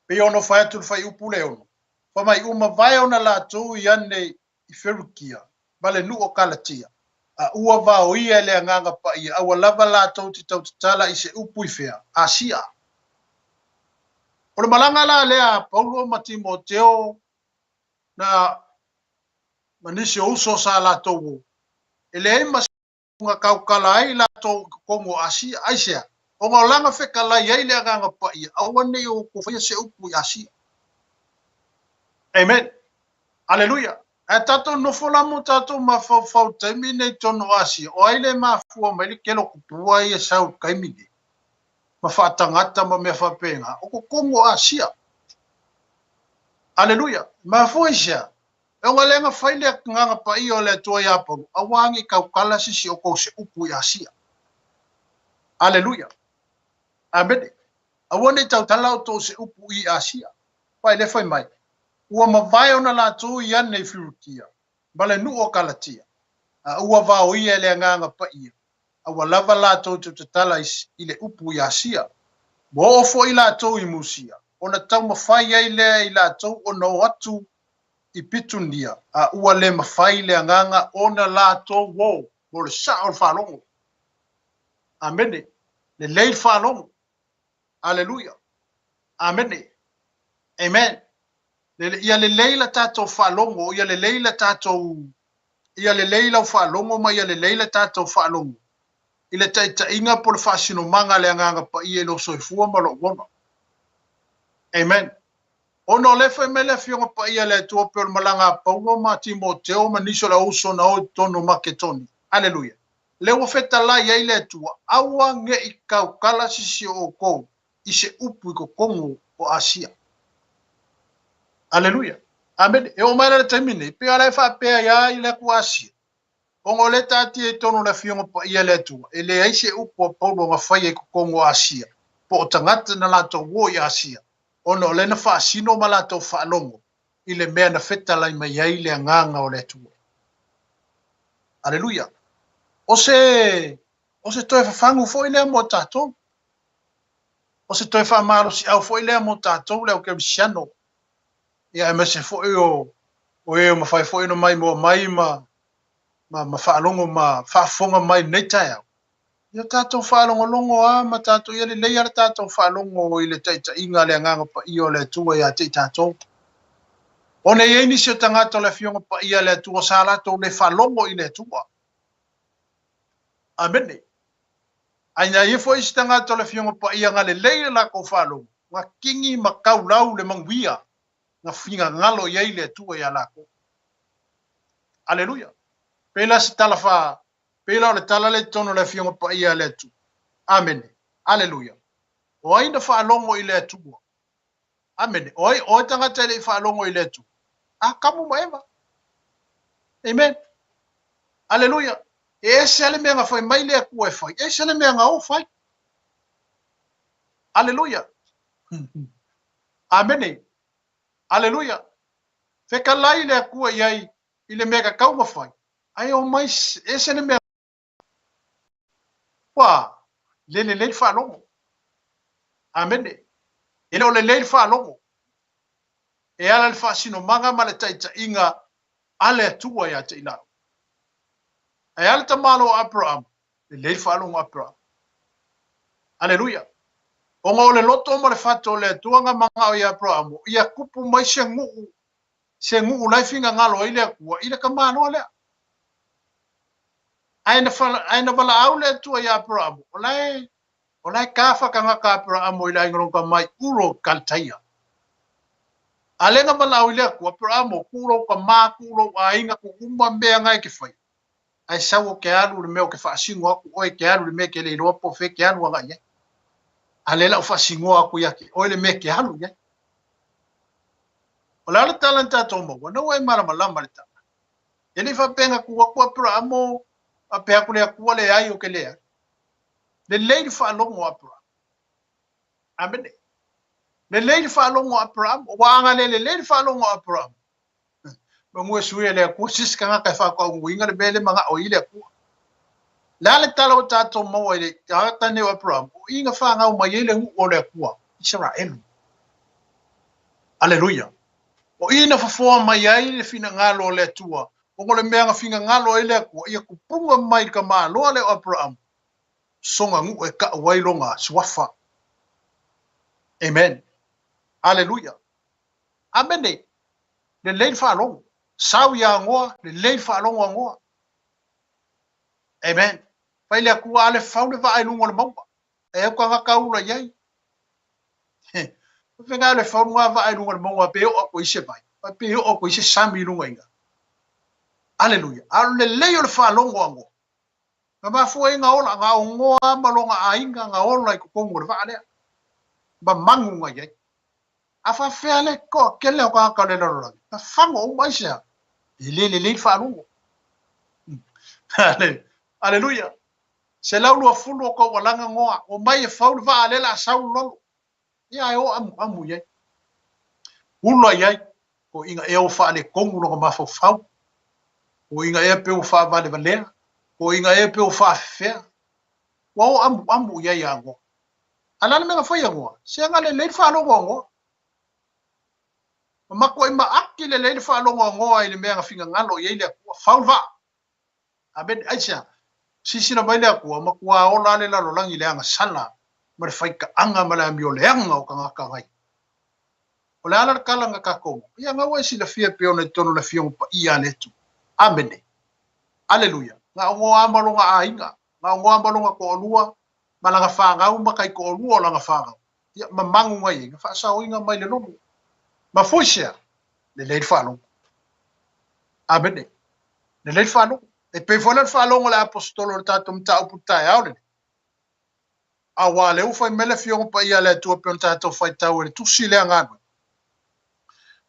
Pe ono whai atu whai upule ono. Wha mai uma vai ona la tau i ane i Ferukia. Vale nu o Kalatia. A ua vao ia le nganga pa ia. Awa lava la tau te tau te tala i se upu i whea. Asia. O le malanga la lea Paulo ma Timoteo na manisi uso sa la tau. E le ema nga kaukala ai la tau kongo Asia. Aisia. O ngā langa whekala iei le nganga pa ia. Awane o kowhia se upu i Asia. Amen. Aleluia. E tato nofola mo tato ma fau taimi nei tono Asia. O aile ma fua mai le kelo kupua i e sau kaimini. Ma whaatangata ma mea whapenga. O ko kongo Asia. Aleluia. Ma fua isia. E ngā lenga whaile nganga pa i o le tua i aparu. Awangi kaukala sisi o kou se upu i Asia. Aleluia. Amen. Awane tau talau to se upu i Asia. Pai le whai mai. Ua mawai ona la tau i ane i Ferukia. Bale nu o Kalatia. Ua vao ia le nganga pa ia. Awa lava la tau te tala i le upu i Asia. Mo ofo i la tau i Musia. Ona tau mawhai ai lea i la tau ona o atu i Pitunia. Ua le mawhai le nganga ona la tau wo. Mo le sa o whalongo. Amene. Le leil whalongo. Aleluia. Amene. Amen. Ia le leila tātou whaalongo, ia le leila tātou, ia le leila whaalongo, ma ia le leila tātou whaalongo. I le tainga po le whaasino manga le anganga pa i e lo soifua ma lo wona. Amen. Ono le fai me le fionga pa ia le tua pe o malanga paua ma Timoteo ma niso la uso na o tono maketoni. Hallelujah. Le o feta la ia ile tua, awa nge i kau kala sisi o kou, i se upu i ko kongo o Asia. Hallelujah. Amen. E o mai le taimine, pe ala e wha pea ia i le ku Asia. Ongo le tati e tono le fionga pa ia le tua, e le aise upu o paulo nga whai e ko kongo o Asia. Po o tangata na lato wo i Asia. Ono le na whaasino ma lato whaalongo, i le mea na feta lai mai ai le nganga o le tua. Hallelujah. O se toe whafangu fo i lea mo tātou. O se toe whamaro si au fo i lea mo tātou leo ke misiano. Ia e mese fo i o mawhai fo i no mai mo mai ma whaalongo ma whaafonga mai nei tai au. Ia tātou whaalongo longo a ma tātou ia le leia tātou whaalongo i le taita inga le nganga pa i o le tua ia te tātou. O ne ei nisi o tangata le fionga pa ia le tua sa lato le whalongo i le tua. Amen. Aina ia fo isi tangata le fionga pa ia nga le leia la ko whalongo. Nga kingi ma kaulau le manguia. Nga whinga ngalo ia i le tua ia lako. Alleluia. Pela si tala wha. Pela o le tala le tono le fionga pa ia le tua. Amen. Alleluia. O aina whalongo i le tua. Amen. O tangata le whalongo i le tua. Kamu maema. Amen. Alleluia. E se le mea nga whai mai lea kua e whai. E se le mea nga o whai. Alleluia. Amen. Alleluia. Wheka lai lea kua iai i le mea ka kauma whai. Ai o mai e se le mea. Wa, le whalongo. Amen. E leo le whalongo. E ala le whaasino manga ma le taita inga ale atua ia te ilau. E ala ta malo Abraham, le whalongo Abraham. Alleluia. O ngā o le loto ma le whato le tuanga manga o i Abraham, ia kupu mai se nguu lai whinga ngalo i lea kua, i le ka mano lea. Aina wala au le tua i Abraham, o lai kafa ka ngaka Abraham o i lai ngonga mai uro kaltaia. Alenga malau lea kua Abraham, kuro ka mā kuro a inga ku uma mea ngai ke whai. Ai sawo ke alu le meo ke whaasingo aku, oi ke alu le mea ke le iroa po whe ke alu anga ia. Alela o whaasingo aku iake, oi le mea ke alu ia. O la talenta to mo, wana wai marama lama le tala. Ele whapenga kua Abraham, a pea kule a kua le ai o ke lea. Le leiri whaalongo Abraham. Amene. Le leiri whaalongo Abraham, o waanga le leiri whaalongo Abraham. Mangua suia lea kua siska nga kai whakau nguinga le bele manga o ile kua. La le tala o tato maua ile taata neo Abraham, o inga whanga o mai ele ngu o le kua, Israelu. Alleluia. O ina whafoa mai ai le fina ngalo o le tua, o ngole mea nga finga ngalo o ile kua, ia kupunga mai ka maa loa le Abraham, songa ngu e ka wailonga swafa. Amen. Alleluia. Amene. Le leil whaalongo. Sau ia ngoa, le leil whaalongo a ngoa. Amen. Pai lea kua ale whau le vae lungo le maua. E au ka ngaka ura iai. Whenga le whau ngā vae lungo le maua, pe o ako ise vai. Pe o ako ise sami lunga inga. Alleluia. Alo le leil le whaalongo a ngoa. Nga mafua inga ola, ngā o ngoa malonga a inga, ngā ola i kukongo le vae lea. Ba mangu nga iai. Afa fele ko kele o ka le lolo. Ta fango o mai sia. Le whaalongo. Alleluia. Se laulu a fulu ko walanga ngoa o mai e faulu va alela sau lolo. Ia e o amu ye. Ulo ye ko inga e o fa le kongu no ma fau. O inga e pe o fa va le valera. O inga e pe o fa fe. Wa o amu ye ya ngo. Alana me fa ya ngo. Se nga le whaalongo ngo. Mako ima aki le leile whaalongo ngoa i le mea ngawhinga ngalo i eile kua whaulwa. Aben aisha, sisina mai lea kua, makua ola le lalo langi le anga sala, ma le whaika anga ma le amio le anga o ka ngaka ngai. O le ala kala nga kako. Ia nga wai sila fia pe ona tono na fia pa ia letu. Amene. Aleluia. Nga o amalo nga ainga. Nga o amalo nga ko olua. Malanga whanga uma kai ko olua o langa whanga. Ia mamangu ngai. Nga whaasa o inga mai le nomu. Ma foisia. Le leid whalongo. Amene. Le leid whalongo. E pe fona whalongo le apostolo le tato mta uputai aole. Awa le ufa mele fia pa ia le tua pe on tato fai tau le tusi le angano.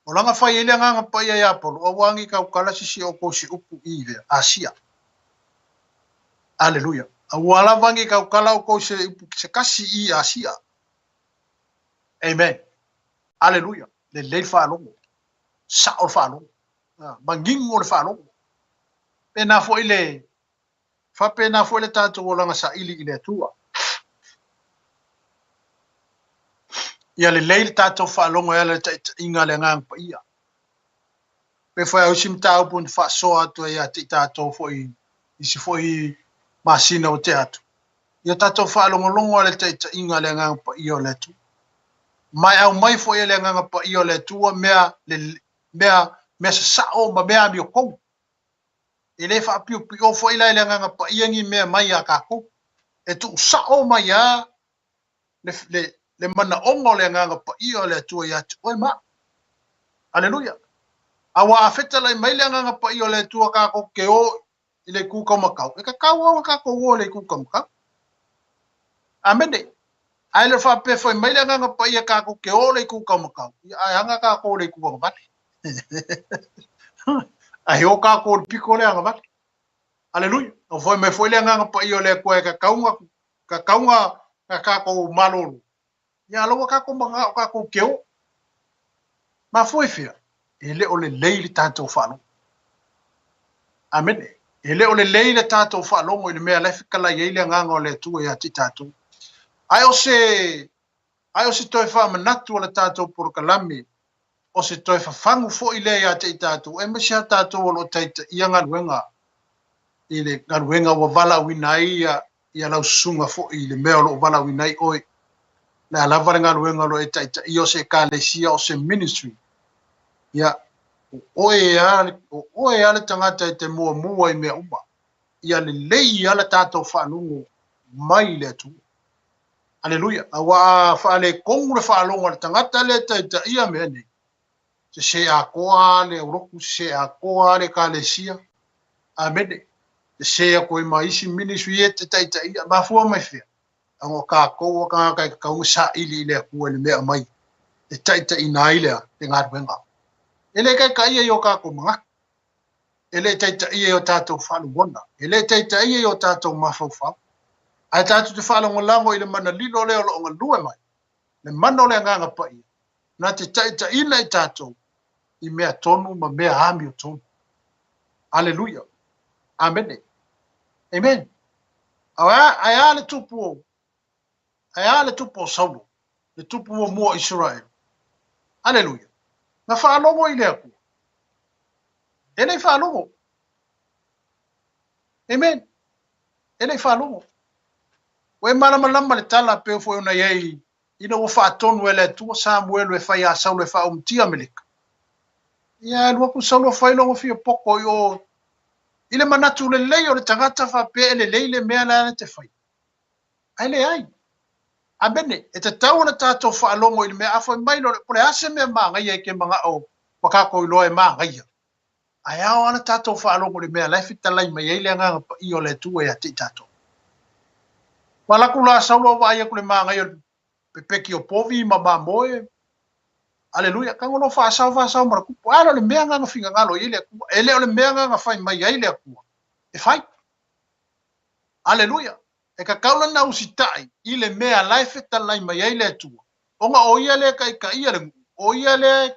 O langa fai ele nganga pa ia ia polo, o wangi ka ukala sisi o kosi upu iwe, Asia. Aleluia. A wala wangi ka ukala o kosi upu se kasi i Asia. Amen. Aleluia. Le leil whalongo. Sa o whalongo. Mangingo le whalongo. Pena fo ile, fa pena fo ile tato o langa sa ili ile tua. Ia le leil tato whalongo ia le inga le ngang pa ia. Pe whai au sim tau pun whasoa atua ia te tato foi, isi foi masina o te atu. Ia tato whalongo longo le te inga le ngang pa ia le tu. Mai au mai foi le ngang pa ia le tua mea sa sao ma mea mi o kou. E le wha pio pio foi le ngang pa ia ngi mea mai a kako. E tu sao mai a le mana ongo le nganga pa ia le tua ia te oi ma. Aleluia. Awa afeta lai mai le nganga pa ia le tua kako ke o i le kuka makau. E ka kau awa kako o le kuka makau. Amene. Ai le whape foi mai le nganga pa ia kako ke o le kuka makau. Ai hanga kako o le kuka makau. Ai o kako o piko le anga makau. Aleluia. O foi me foi le nganga pa ia le kua ka kaunga ka kako malolo. Ia loa kako mga kako keo. Ma foi fia. Ele o le leili tato whalo. Amene. Ele o le leili tato whalo mo ile mea lefi kala yeile nganga o le tua ia ti tato. Ai o se toi wha manatu o le tato por kalami. O se toi wha whangu fo ile ia ti tato. E me sia tato o lo teita ia ngaruenga. Ile ngaruenga wa vala winai ia lau sunga fo ile mea o lo vala winai oi. Na lava nga luenga lo eta io se kalesia o se ministry ya o e ale tangata te mua i mea uma ia le lei ala tato whanungo mai le tu. Aleluia. Awa whaale kongu le whaalonga le tangata le ta ia mea ne se a koa le uroku se a koa le kalesia amene se a koe maisi ministry e ta ia mafua mai fia. Ango ka ko ka sa ili le ku le me mai e taita ina ile te ngaruenga ele ka ia yo ka ko manga ele taita ia yo tato falu bona ele taita ia yo tato mafofa ai tato te falu ngolango ile mana lilo le lo ngalue mai le mano le nganga pa ia na te taita ina tato i mea tonu ma mea ami o tonu. Aleluia. Amen. Amen. Ai ale tupu Aya le tupo Saulo, le tupo mo Israel. Aleluia. Na whaalongo i lea kua. Ele whaalongo. Amen. Ele whaalongo. Oe malamalama le tala peo fo una yei. Ina o whaatonu ele tua Samuel e whai a Saulo e whaumtia meleka. Ia lua ku Saulo whailongo fia poko i o. Ile manatu le lei o le tangata whape ele leile mea lana te whai. Aile ai. Abene, e te tau na tātou whaalongo i mea awhai mai no pole ase mea maa ngai ke mga o wakako i loe maa ngai. Ai ao ana tātou whaalongo i mea leifi talai mai eile nganga pa i o le tua e ati tātou. Walaku la Saulo wa ia kule maa ngai o pepeki o povi ma maa moe. Aleluia, kango no whaasau mara kupu. Alo le mea nganga whinga ngalo i le kua. Ele o le mea nganga whai mai eile kua. E whai. Aleluia. E ka kaula na usitai i le mea laife talai mai ai le atua. Onga o ia le ka ia le o ia le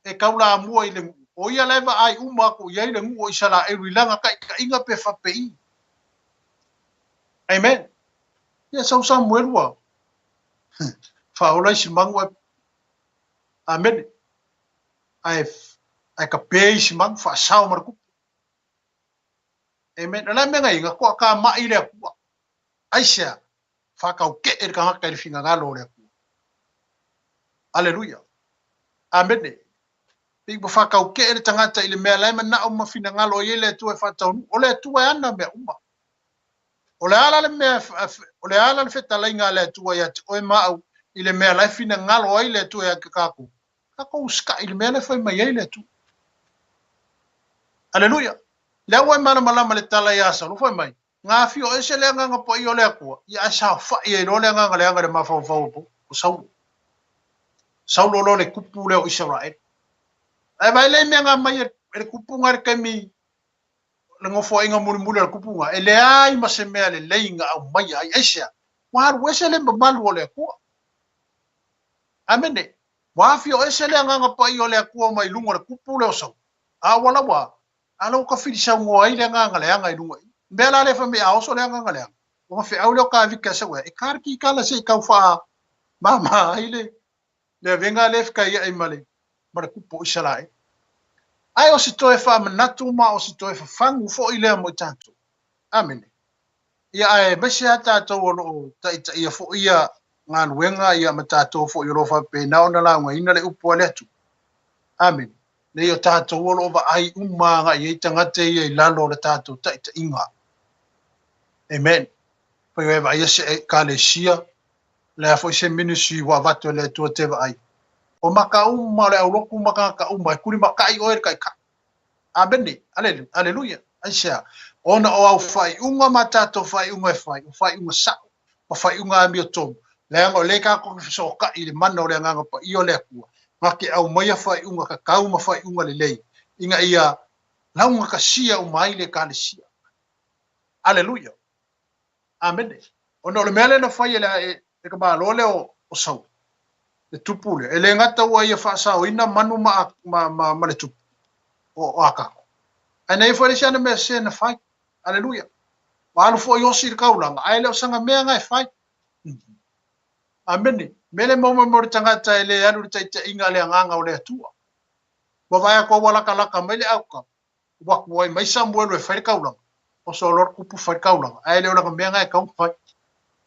e kaula amua i le o ia le va ai uma ko ia le ngu o isala e rilanga ka inga pe whapei. Amen. Ia sau Samuel wa. Whaola isi mangua. Amen. Ai ka pe isi mangu whaasau marakupu. Amen. Ala me ngai nga ko ka mai le ku. Aisha fa ka ke ka ka le finga ngalo le ku. Aleluia. Amene. Pig bo fa kau ke tangata ile mea lai mana o mafina ngalo ile tu e fa tau o le tu e ana me uma. O le ala le mea o le ala le feta lai ngale tu e o e mau ile mea lai fina ngalo ile tu e kako. Kako uska ile mea le fa mai ile tu. Haleluya. Le wa mana malama le tala ya sa lu fa mai. Nga fi o ese le nga po i o le ko. Ya sa fa i lo le nga le nga le ma fa fa po. O sau. Sau lo le kupu le o Israel. Ai vai le me nga mai e kupu ngar kemi. Le ngo fo inga muri muri le kupu nga. Ele ai ma se me le le nga au mai ai ese. Wa ru ese le mal o le ko. Amene. Wa fi o ese le nga po i o le ko mai lungo le kupu le o sau. A wala wa. Alo ka fi sa ngo ai le nga le nga i lungo. Bela le fa me a so le nga le. O fa au le ka vi ka se we. E kar ki kala se ka fa. Mama ile. Le venga le ka ia i male. Mara kupu Israel. Ai o se toe fa manatu ma o se toe fa fangu fo i lea mo i tātou. Amen. Ia ai mese a tātou o taita ia fo ia ngā luenga ia ma tātou fo i rofa pe nao na launga ina le upu a letu. Amen. Le o tātou o lova ai umanga i tangate ia i lalo le tātou taita inga. Amen. Pai wewa ia se ka le sia le a fo i se ministry wa vato le tua teva ai. O maka uma le auroku maka ka uma kuri maka i oer kai ka. Abene, aleluia. Aisha. Ona o au fai unga matato fai unga fai unga sa. O fai unga amio tom. Le ngo le ka ko so ka i le mano le nga pa i o le ku. Ngake au mai fai unga ka kauma fai unga le lei. Inga ia launga ka sia o mai le ka le sia. Aleluia. Amen. Ona le mele na fai le e ka ba lo le o sau. Le tupule ele ngata wa ia fa sa o ina manu ma le tupu o aka ana i fole sana me se na fai haleluya wa alu fo yo sir kaulanga ai le sanga me ngai fai ameni mele mo mo tangata ele alu taita inga le nganga o le tua wa vai ko wala kala mele auka wa ko mai samuel e fai kaulanga o so lor kupu fai kaulanga ai le ola me ngai kau fai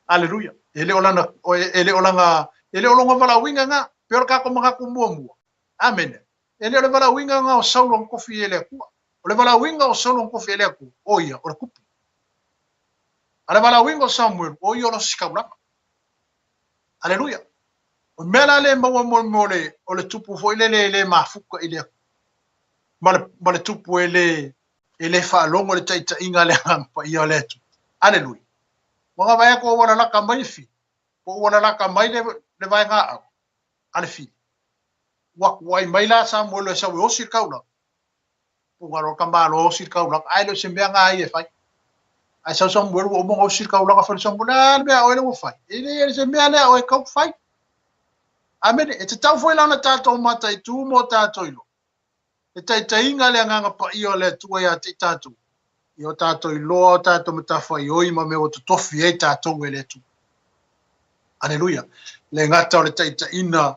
haleluya ele olanga ele olonga vala winga nga pero ka ko maka kumua amen ele ole vala winga nga o saulo ko fi ele ku ole vala winga o saulo ko fi ele ku o ia o kupu ale vala winga o samuel o ia lo sikabla haleluya o mela le mo le ole tupu fo le mafuka ile male tupu ele fa longo le taita inga le pa ia le tu haleluya mo va ko wala la kamai fi ko wala la kamai le vai nga ale fi wai mai la sa mo le sa o sir kaula po ngaro kamba lo sir kaula ai lo se mbia nga ai fai ai sa so mo o sir kaula ka fa so mo na be o le mo fai ele se mbia le o ka fai amen e te tau foi la na tato mata i tu mo tato ilo e tai inga le nga pa i o le tu ya te tato i o tato i lo tato mata fai o i ma me o to tofi e tato ele tu Haleluya. Le ngata o le taita ina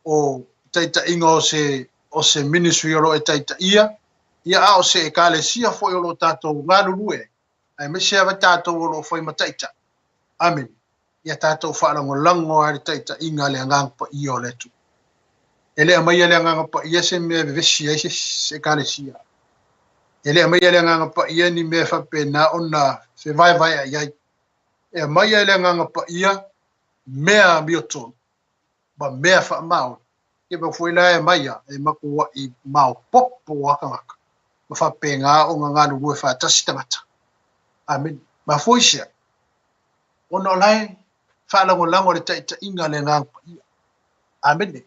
o taita inga o se ministry o e taita ia a o se ekalesia foi o lo tato ngalulue. Ai mese ava tato o lo foi mataita. Amen. Ia tato whaalango lango a le taita inga le ngang pa ia o le tu. Ele amai le ngang pa ia se me vesi ai se ekalesia. Ele amai le ngang pa ia ni me fa pena ona se vai ai. E amai le ngang pa ia mea mioton ba mea fa mau e ba foi la e maia e maku i mau popo waka ma fa penga o nga lu fa tasitata amen ma foi sia ono lai fa la ngo le taita inga le ngang pa ia amen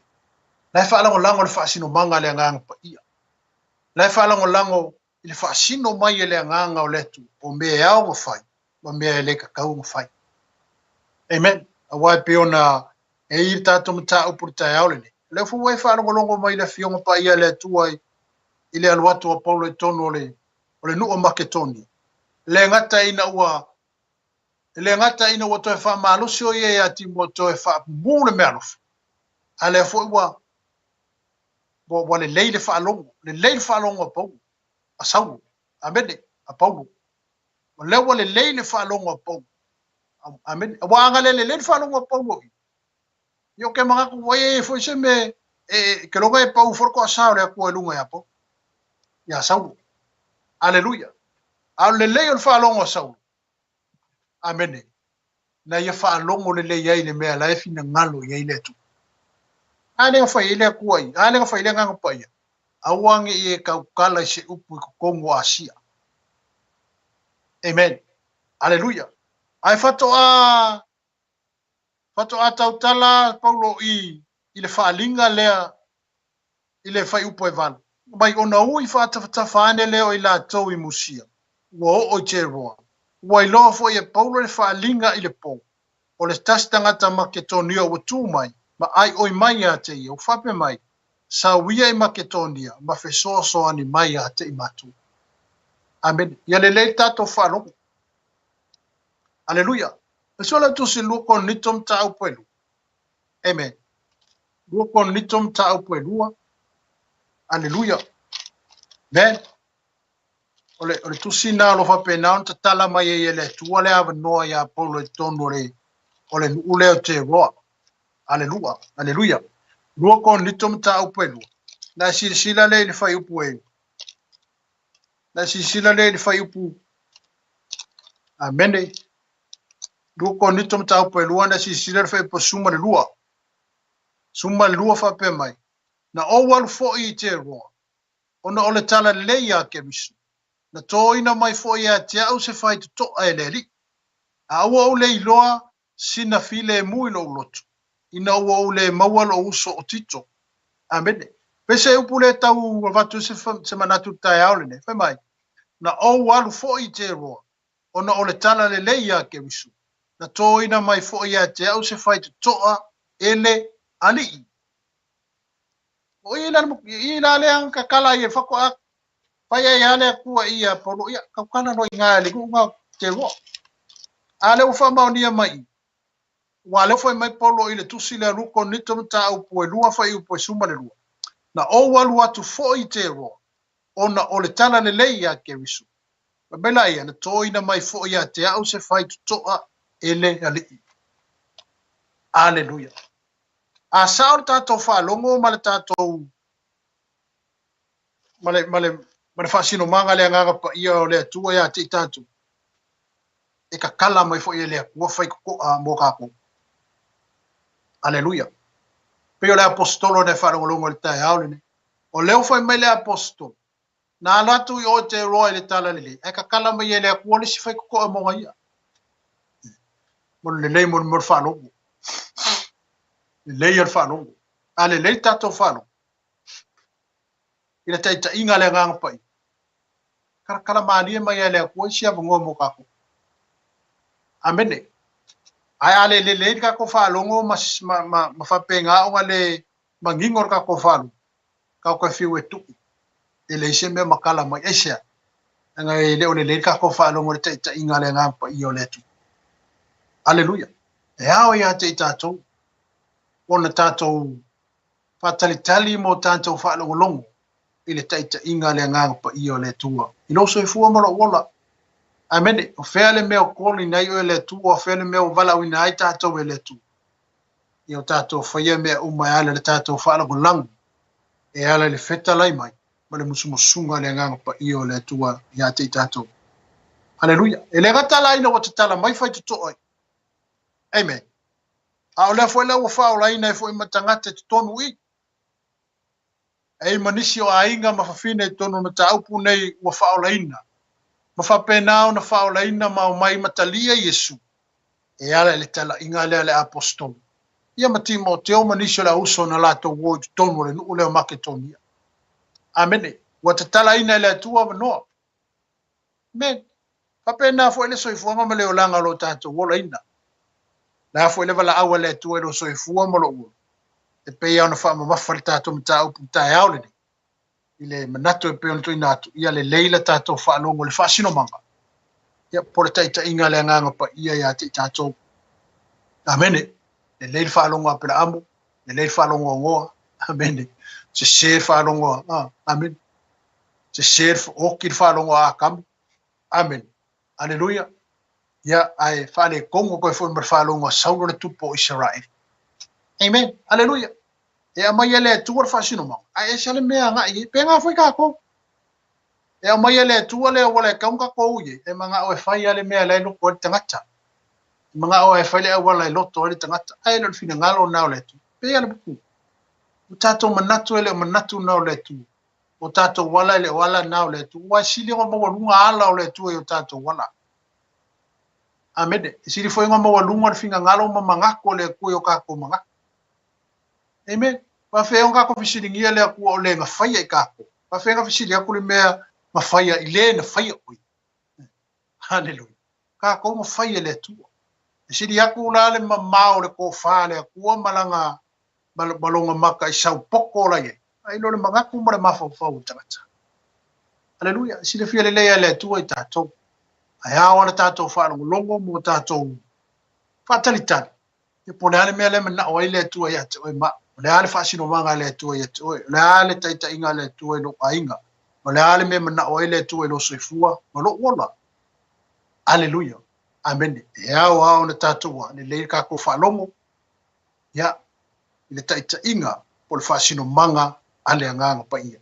lai fa la ngo le fa sino manga le ngang pa ia lai fa la ngo le fa sino mai le ngang o le tu o mea o fai ma mea le ka kau fai amen awai peona e i tato mata upurta yaole le fu wai fa longo mai le fionga pa ia le tuai ile alwatu wa paulo tono le nu o maketoni le ngata ina wa to fa malu sio ye ya timbo to fa mu le melof ale fu wa bo le leile fa longo pa asau abede a paulo le wa le leile fa longo pa amen wa ngale le fa longo pa yo ke mga ko ye fo se me ke longa e pau forko asao le ko lunga ya po ya sau aleluia a le le o fa longo sau amen na ia fa longo le le ia le me la e fina ngalo ia ile tu ale fa ile ku ai ale fa ile ngang pa ia awangi e ka kala se upu ko kongo asia amen aleluia ai fato a tautala paulo i le faalinga lea i le fai upo e val mai ona ui faatafatafaane lea o i latou i musia ua o'o i te roa ua iloa fo'i e paulo le faalinga i le pou o le tasi tagata maketonia ua tu mai ma ai oi mai a te ia o fape mai sauia i maketonia ma fesoasoani mai a te i matu amen ia lelei tatou fa'alogo aleluia e so le tusi lua konito mata'au puelu amen lua konito mata'au puelua aleluia men ole tusi na alofa pena ona tatala mai e le tua le avanoa ia paulo e tonu ole nu'u lea o te roa aleluia aleluia lua konito mata'au puelua na silasila le i le fai upu e na silasila le i le fai upu amene lua konito mata'au puelua na silasila le fai upu suma le lua fa pe mai na o walu fo'i i te roa ona ole tala lei a kemisu na toina mai fo'i a te au se fai toto'a e le li a ua o le iloa sina file mui lo lotu ina ua o le maua lo uso o tito amene pese upu le tau watu se manatu tae aole ne fai mai na o walu fo'i i te roa ona ole tala le lei a kemisu na toina mai fo'i a te au se fai toto'a ele ali o ila le ang kakala i fako a fai ai ale kua ia polo ia kakana no inga le kunga te ro ale ufa maunia mai wale foi mai polo ile tusi le ruko nito mta au po lua fai upo suma le lua na o walu atu foi te ro ona ole tana le leia ke wisu bela ia na toina mai foi ia te au se fai toa ele ali aleluia a sao tatou fa'alogo ma le tatou ma le fa'asinomaga le agaga paia o le atua iā te i tatou e kakala mai fo'i e le akua faikoko'a mo kakou aleluia pei o le apostolo ne fa'alogologo le taeao lene o leo fai mai le apostolo na latu i o te roa i le tala lelei e kakala mai e le akua lesi faikoko'a mo ia mo lelei mo le fa'alogo lei al fa'alogo a lelei tatou fa'alogo ina taʻitaʻiga le agaga paʻi kalakala malie mai e le akua isi avagoa mo kako amene ae a le lelei le kako fa'alogo ma faapega'oga le magigo le kako fa'alogo kauka fiu e tu'u e le ise mea makala mai aisea aga e le o lelei le kako fa'alogo le taʻitaʻiga le agaga paʻi o le atu aleluia e ao iā te i tatou ona tatou fa'atalitali mo tatou fa'alogologo i le taʻitaʻiga le agaga paʻi o le atua i lo soifua ma lo'u ola amene o fea le mea o koli nai o le atua o fea le mea o valauina ai tatou e le atua ia o tatou faia mea uma e ale le tatou fa'alogolago e ala le fetalai mai ma le musumosuga le agaga paʻi o le atua iā te i tatou aleluia e le gatalaina ua tatala mai faitoto'o ai amen a o lea foi lau ua fa'aolaina e fo'i ma tagata e totonu i e manisi o aiga ma fafine e tonu ma tāupu nei ua fa'aolaina ma fa'apena ona fa'aolaina ma o mai matalia iesu e ala le talaʻiga lea le apostolo ia ma timoteo manisi o le auso na latou ua i totonu o le nu'u lea o maketonia amene ua tatalaina e le atua avanoa men fa'apena fo'i le soifuaga ma le olaga o lo tatou olaina la foi le vala'au le atua i lo soifua ma lo'u e pei ona fa'amamafa le tatou mataupu taeao leni i le manato e pei ona toʻina atu ia lelei le tatou fa'alogo le fa'asinomaga ia po le taʻitaʻiga le agaga paia iā te i tatou amene lelei le fa'alogo apela'amo lelei le fa'alogo ogoa amene sesē le fa'alogo amene sesē le oki le fa'alogo akamu amene aleluia ia ai fa'alekogo koe fo'i ma le fa'alogo a saulo le tupo o Isaraʻeli amen aleluia E mai ele tu fa sino mo. Ai sale me nga I penga foi ka ko. E mai ele tu le wala ka ka ko ye. E manga o fai ale me ale lo ko tangata. Manga o fai le wala lo to le tangata. Ai lo fina ngalo na le tu. Pe ale bu. O tato manatu ele manatu na le tu. O tato wala le wala na le tu. Wa sili ngo mo lunga ala le tu e o tato wala. Amede, sili foi ngo mo lunga finga ngalo manga ko le ku yo ka ko manga. Amen. Pa fe nga ko fisili ngia le ku o le nga fai e ka ko. Pa fe nga fisili ku le mea ma fai I le na fai oi. Hallelujah. Ka ko mo fai le tu. Sili aku la le ma le ko fa le ku malanga balonga maka I sau poko la ye. Ai lo le manga ku mo le mafo fa u tata. Hallelujah. Sili fi le tu ai tato. Ai awana tato fa longo mo tato. Fa talitali. E pone ale mele na o ile tu ya te ma le ale fa sino manga le tu ya te le ale taita inga le tu lo ainga le ale me na o ile tu lo soifua lo wala hallelujah amen ya wa ona tatu wa le ka ko fa longo ya le taita inga por fa sino manga ale anga pa ia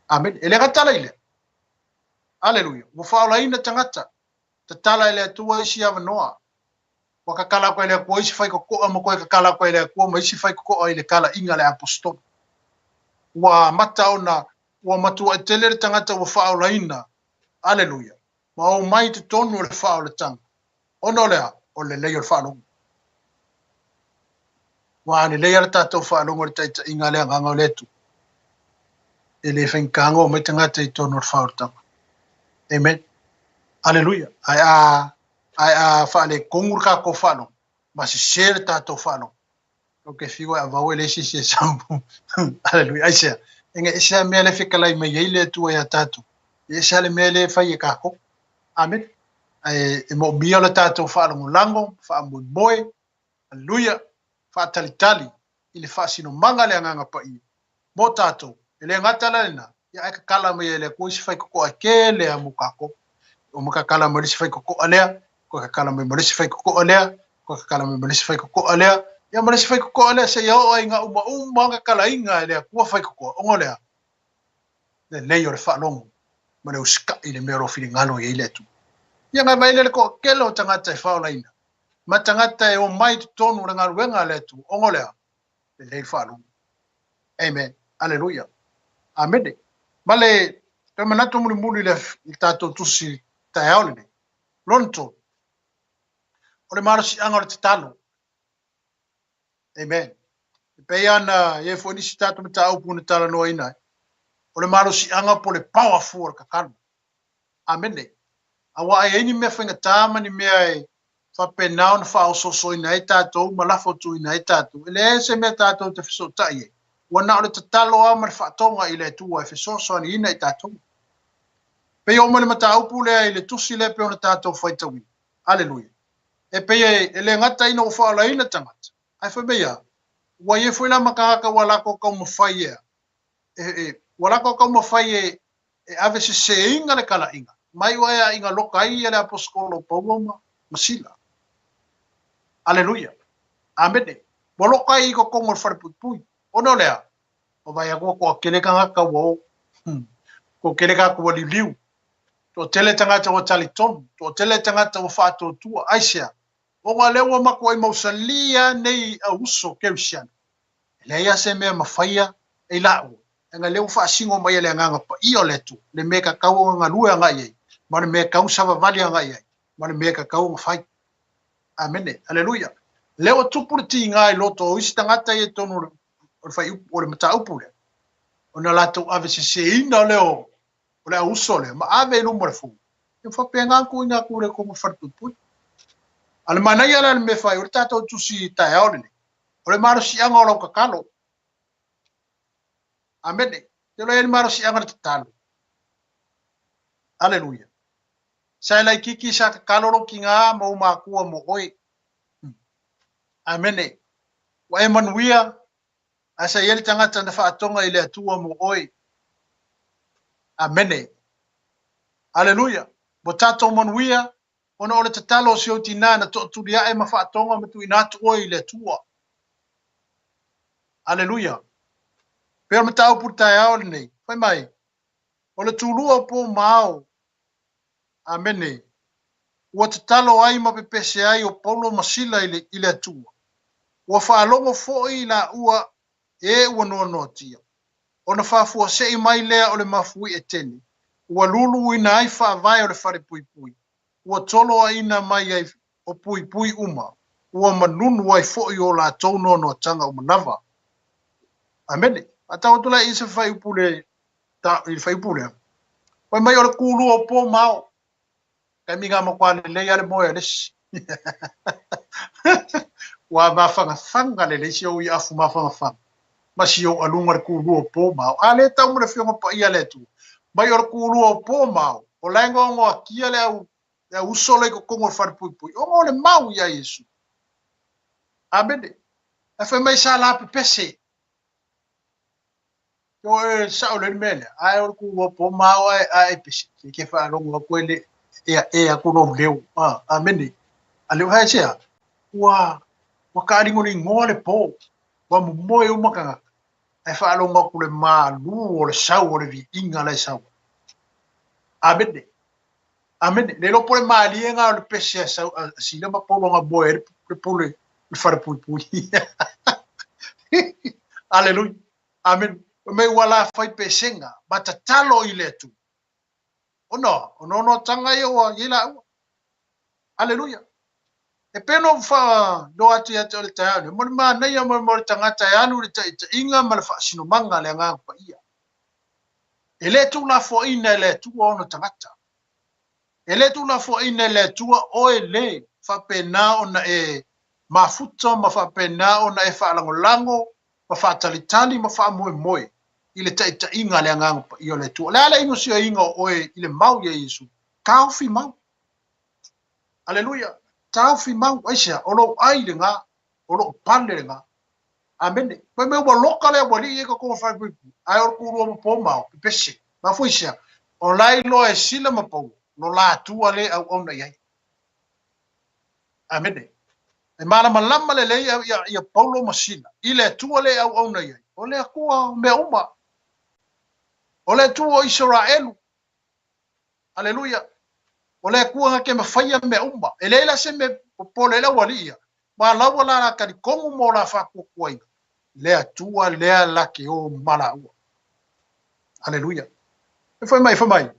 amen ele katala ile hallelujah mo fa la ina tangata tatala ile tu wa sia noa wakakala ko ile ko isi fai ko mo ko kakala ko ile ko mo isi fai ko ile kala inga le apostol wa mata ona wa matu atele tangata wa fa olaina haleluya ma o mai te tonu le fa o tang ono le o le le fa no wa ni le ta to fa no ta inga le nganga le tu ele fen kango mo tangata I tonu fa o tang amen haleluya ai fa le kongur ka ko fa no ma se share ta to fa no o ke figo a va le si se sambu haleluya ai se enga isa mele fikala me yele tu ya tatu isa le mele fa ye ka ko amen ai mo biola tatu fa no lango fa mo boy haleluya fa talitali ile fa sino manga le nganga pa I mo tatu ele ngata la na ya ka kala me yele ko si fa ko akele amukako o mo ka kala mo si fa ko alea ko ka kala me si fa ko alea ko ka kala me si fa ko alea ya mo si fa ko alea se yo ai nga uma ka kala inga ele ko fa ko ngolea le leyo fa longo mo le uska ile mero fili ngalo ye ile tu ya nga mai le ko kelo tangata fa ola ina matangata e o mai tonu nga wenga le tu ngolea le fa longo amen hallelujah amen male to manato muli le tato tusi tayaole lonto ole marasi angor talo amen peyana ye fo ni tato mata upu na tala no ina ole marasi anga pole powerful ka kan amen awa ai ni me fenga tama ni me ai fa penaun fa so ina tato malafo tu ina tato ele se me tato te so taye wana ole talo amar fa tonga ile tu wa so ni ina tato pe yo mo le mata upu le ile tusi le pe ona tato fa tawi hallelujah e pe ele ngata ina fa la ina tangata ai fa beya wa ye foi la makaka wala ko mo faye wala ko mo faye ave se inga le kala inga mai wa ya inga lokai ele apostolo pomoma masila hallelujah amen bolo kai ko mo farputui ono le o vai ko kele kanga ka wo ko kele ka ko liu to tele tangata o taliton to tele tangata o fato tu aisha o wale o mako I mausalia nei a uso kelsian le ya se me mafaya e la nga le fa singo mai le nga pa I ole tu le me ka ka nga lu nga ye ma me ka usa vali nga ye ma me ka ka fai amen hallelujah le o tu purti nga I loto o istangata ye tonu o fai o le mata upule ona la tu ave se ina le o le usole ma ave lu morfu e fa penga ku ina ku le ko fartu pu al manaya la me fai o tato tu si ta yaole o maro si anga lo ka kalo amen te lo el maro si anga talo hallelujah sai lai kiki sa ka kalo lo kinga mo ma ku mo oi amen wa emanuia asa yel tanga tanda fa atonga ile atua mo oi amen hallelujah botato manuia ona ole tatalo si o tinana to tu dia e mafa atonga mo tu ina tu oi le tua hallelujah Pero me tau puta ya nei. Fai mai. O le tulua po mau. Amene. Ua te talo ai ma pepese ai o Paulo Masila ile atua. Ua whaalongo fo'i la ua ua no tia. Ona whafua sei mai lea o le mafui e teni. Ua lulu ina ai whaavai o le whare pui pui. Ua tolo a ina mai ai o pui pui uma. Ua manunu ai fo'i o la tauno no tanga o manawa. Amene. Ata o tula isa whai upule. Il whai upule. Wai mai o le kulu o po mao. Kai minga makwane le ale moe les. Wa mafanga le si o i afu mafanga. Masi o alunga le kulu o po mao. Ale tau mo le fionga pa ia le tu. Mai o le kulu o po mao. O lengo o ngoa kia le au. Le usole ko kongo whare pui pui. O ngo le mau ia Yesu. Amene. E whai mai sa la pepese. Yo e sao le mele. Ai o le kulu o po mao ai pese. Ke wha longa koele. Ea kuno leu. Amene. Aleu hai sea. Wa karingo ni ngole po. Wa moe umakanga. E whaalonga kule malu o le sau o le vi inga le sau. Amene. Amene. Le lo pole maalienga o le pese sau. Sina ma polonga boe. Le pole. Le whare pui pui. Aleluia. Amen. Me wala fai pesenga. Bata talo i le tu. Ono tanga ia wa yela. Aleluia. E peno fa do ati ati o le tayanu. Mo ma na ia mo tanga tayanu le inga ma le fa sino manga le nga pa ia. E le tu la fo ina le tu ono tangata. E le tu la fo ina le tu o e le fa pena ona e mafuta ma fa pena ona e fa lango ma fa talitali ma fa moe. Ile ta inga le nga pa ia le tu. Le ala ingo si inga o e ile mau ye Yesu. Ka fi mau. Aleluia. Tau fi mau aisha olo ai le nga olo pande le nga. Amene. Pe me wa loka le wali e ko fa pu. Ai or ku ro po mau pese. Ma fu sia. Online lo e sila ma po. No la tu ale au ona yai. Amene. E mala malama le ya Paulo Masila. Ile tu ale au ona yai. Ole ku me uma. Ole tu o Israelu. Aleluia. Ole kuanga ke mafaya me umba. Elela se me pole la walia. Ma la wala ka di kongu mo la fa ku kwai. Le atua le la ke o mala. Aleluia. E foi mai.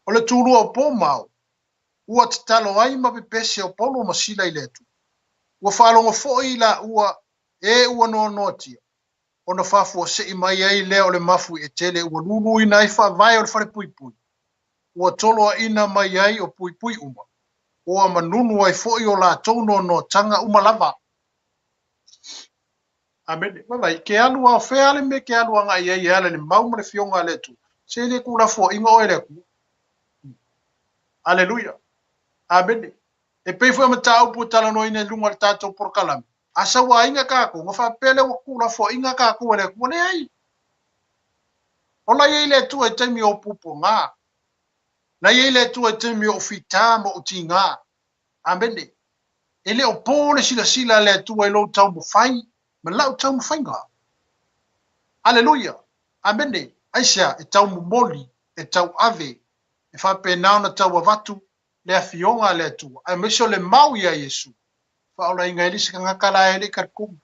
Ole tulu o po mau. Ua talo ai ma pese o Paulo Masila ile tu. Ua falongo foi la ua no tia. Ona fa fo se mai ai le ole mafu e tele ua lulu ina i fa vai o fare pui pui. Ua tolo ina mai ai o pui pui uma. Ua manunu ai fo'i o la tono no tanga uma lava. Amen. Mai ke alu a feale me ke alu anga ai ale le mau le fionga le tu. Se le kula fo inga o ele ku. Aleluia. Amen. E pe fo mata u putala no ina lunga tato por kalam. Asa wa inga ka ko ngofa pele wa kula fo inga ka ko le ku ne ai. Ola ye le tu e temi o pupo nga. Na yele tu e temi o fita mo utinga. Amene. Ele o pole sila le tu e lo tau mo fai. Ma lau tau mo fai nga. Aleluia. Amene. Aisha e tau mo moli. E tau ave. E fa penao na tau avatu. Le afionga le tu. Ai meso le mau ya Yesu. Fa ola inga elisi ka ngakala ele karkum.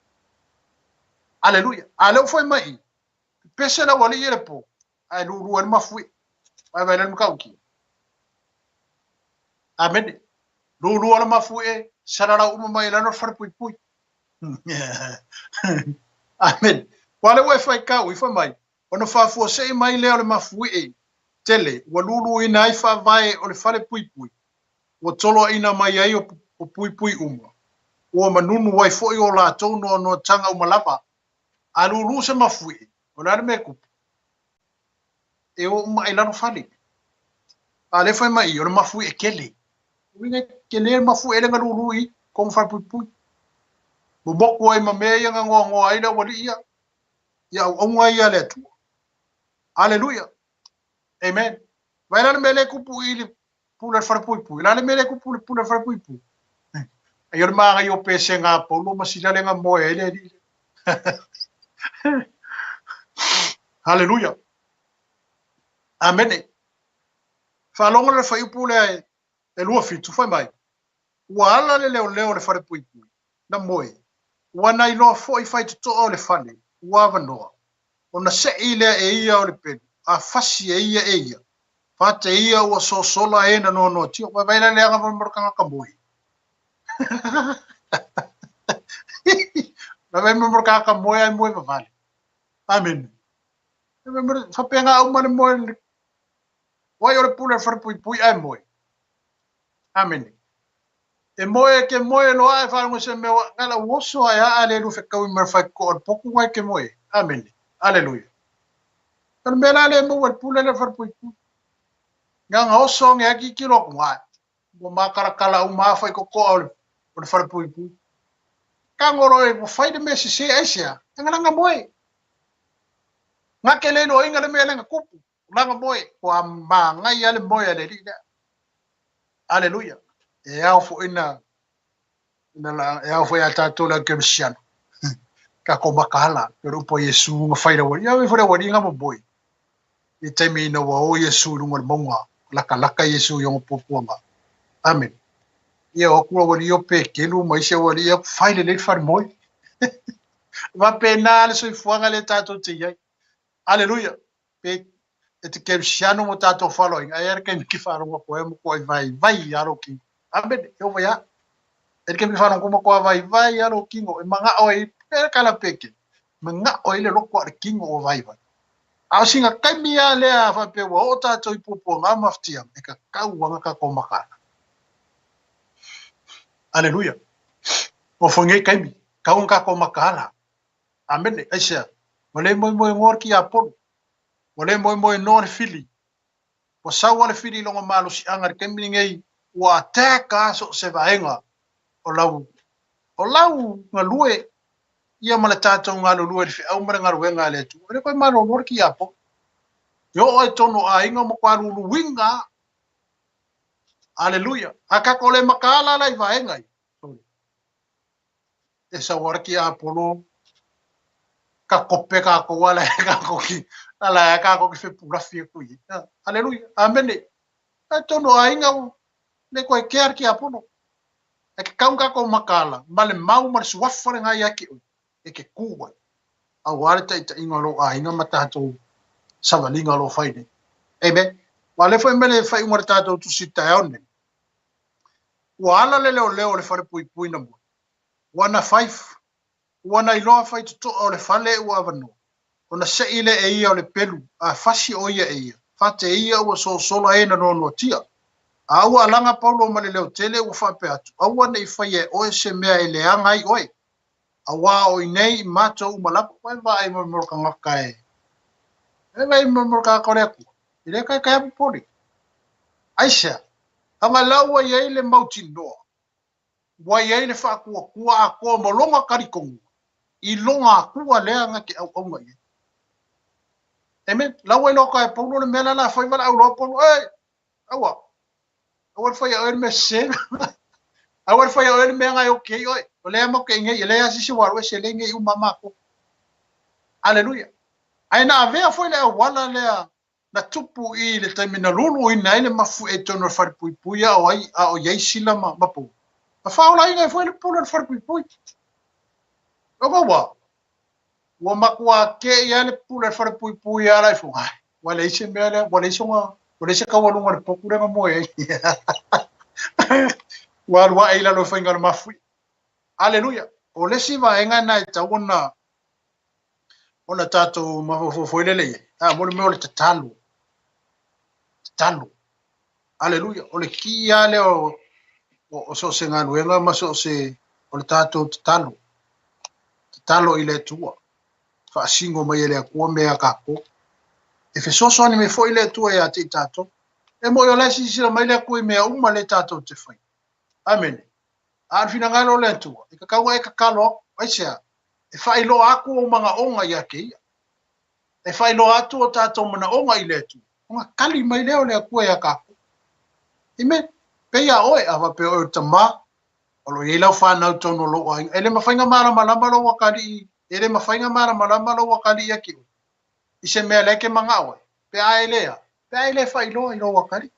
Aleluia. Aleu foi mai. Pese la wali ele po. Ai lulu el mafui. Ai vai le mkauki. Amen. Lulu ala mafue sarara uma mai la no far pui pui. Amen. Wale we fai ka we fa mai. Ono fa fo sei mai le ala mafue tele wa lulu ina fa vai o le fale pui pui. O tolo ina mai ai o pui pui uma. O manunu wai fo i o la tono no tanga uma lava. A lulu se mafue. O la me ku. E o mai la no fale. Ale fai mai o le mafue kele. Winga kele mafu ele nga lului kong far pui pui. Bubok wai mame yang ngo ai da wali ya onga ya le tu. Hallelujah. Amen. Vai la mele ku pui pula far pui pui. La mele ku pula far pui pui. Ayor ma nga yo pese nga Paulo Masila le nga mo ele. Hallelujah. Amen. Whalonga le whai upule e lua fitu whai mai. Wala le leo le whare pui pui. Na moe. Wana i loa fo i whai tuto o le whane. Wawa noa. O na se i lea e ia o le penu. A fasi e ia. Pate ia ua so sola e na no no tio. Wa vaila le anga morkanga ka moe. Na vai morkanga ka moe ai moe vavale. Amen. Whapenga au mane moe. Wai ore pule whare pui pui ai moe. Amen. E moe ke moe loa e whanunga se mewa ngala woso ai a le lufe kaui marwhai ko on poku wai ke moe. Amen. Alleluia. Tan mena le mo wal pule le whare pui pui. Nga oso nge aki ki loko ngai. Mo makarakala u mawhai ko ko o le whare pui pui. Ka ngoro e mo whai de mesi se aisia. Nga moe. Nga ke le no inga le mea lenga kupu. Nga moe. Kwa ma ngai ale moe ale rida. Alleluia. E au fo ina la e au fo ya tato la Cristiano. Ka ko makala, pero po Yesu nga whaira wari. Ya we whaira wari nga mo boy. I taimi ina wa o Yesu runga monga. Laka Yesu yung pupuanga. Amen. Ia o kua wari o pe kelu mai se wari ia whaile le whare moi. Va pe na le soi fuanga le tato te iai. Alleluia. Pe e te Cristiano mo tato following. Ai era kai ki wharonga ko e mo ko vai aro ki. Amen. Eu vai a. Ele que me fala como ko vai aro kingo e manga oi per kala peke. Manga oi le loko ar kingo o vai. A singa kai mia le a fa pe wa o tato i pupu nga maftia e ka kauanga ka ko makana. Alleluia. O fonge kai mi kauanga ka ko makala. Amen. Aisha. Wale moi ngor ki apol. Wale moi no fili. O sawa le fili longa malo si angar kemi ngei wa teka so se vaenga o lau nga lue ia mala tatou nga lue fi au mara nga ruenga le tu re ko malo worki apo yo o tono a inga mo kwa lu winga. Alleluia. Aka ko le makala lai vaenga e sa worki apo no ka kope ka ko wala ka ko ki ala ka ko ki fe pura fi ku i. Alleluia. Amen. E tono a inga le ko e care ki apo no e ke kaunga ko makala male mau mar suafare ngai aki e ke kuwa a wale ta inga lo a inga mata to savalinga lo faine. Amen. Wale foi mele fai un tato tu sita one wala le leo le fare pui na mo wana 5 wana ilo fai to o le fale u avano ona se ile e ia o le pelu a fasi o ia e ia fate ia o so solo e na no tia. Aua alanga Paulo ma le leo tele ua whape atu. Aua nei whaie oe se mea e lea ngai oe. Aua o inei mato umalapu. Wai vai mamoroka ngaka e. E vai mamoroka koreku. I le kai kai apupori. Aisha. Anga laua iei le mauti noa. Wai iei le whaakua kua a koa molonga karikongu. I longa a kua lea ngaki au au ngai. Amen. Laua ilo kai Paulo le mea la whai wala au roa Paulo. Aua. Awar fai a me sen. Awar fai a me ngai okay oi. Ole mo ke ngai le asi waru se le ngai mama ko. Alleluia. Ai na ave foi le wala le na tupu I le taimina lulu I na ile mafu e tono far pui a oi a o yei sila ma pu. A fa ola ngai foi le pulo far pui. O wa. Wa makwa ke ya le pulo far pui a lai fu. Wala ise me le wala ise nga por ese ka walunga le pokure nga moe. Warwa ila lo fa ngal mafui. Alleluia. O le si va enga na ta ona tato mafo lele. Mo le le talo. Talo. Alleluia. O le ki ale o so se ngalo enga maso se o le tato talo. Talo ile tua. Fa singo mai ele ko mea ka ko. E fe so ni me foi le tua ya te tato. E mo yo la si sila mai le ko me uma le tato te fai. Amen. Ar fina ngalo le tua. E ka kawa e ka kalo, ai sia. E fai lo aku o manga onga ya ke. E fai lo atu o tato mana onga I le tu. Onga kali mai leo le aku ya ka. Amen. Pe ya oe ava pe o tama. O lo yela fa na tono lo ai. Ele mafainga mara malama lo wakali. Ele mafainga mara malama lo wakali ya ke. I se mea leke mga oe. Pe ai lea. Pe ai lea whailo i roa kari.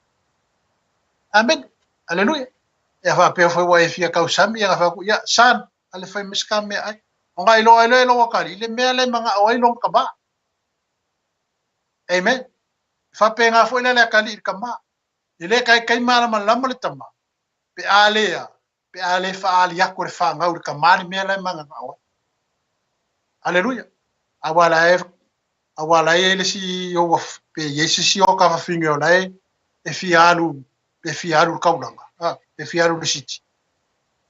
Amen. Aleluia. E wha peo whai wa e fia kausami. E wha ku ia san. Ale whai miska mea ai. O ngai loa ilo e roa kari. Ile mea le mga oe long ka ba. Amen. Wha pe ngā fo ila lea kali i ka ma. Ile kai mara man lama le tama. Pe a lea. Pe a le wha ali ako re wha ngau ka mari mea le mga oe. Aleluia. Awala e le si o pe Yesu si o ka finge o lai e fiaru kaulanga e fiaru le siti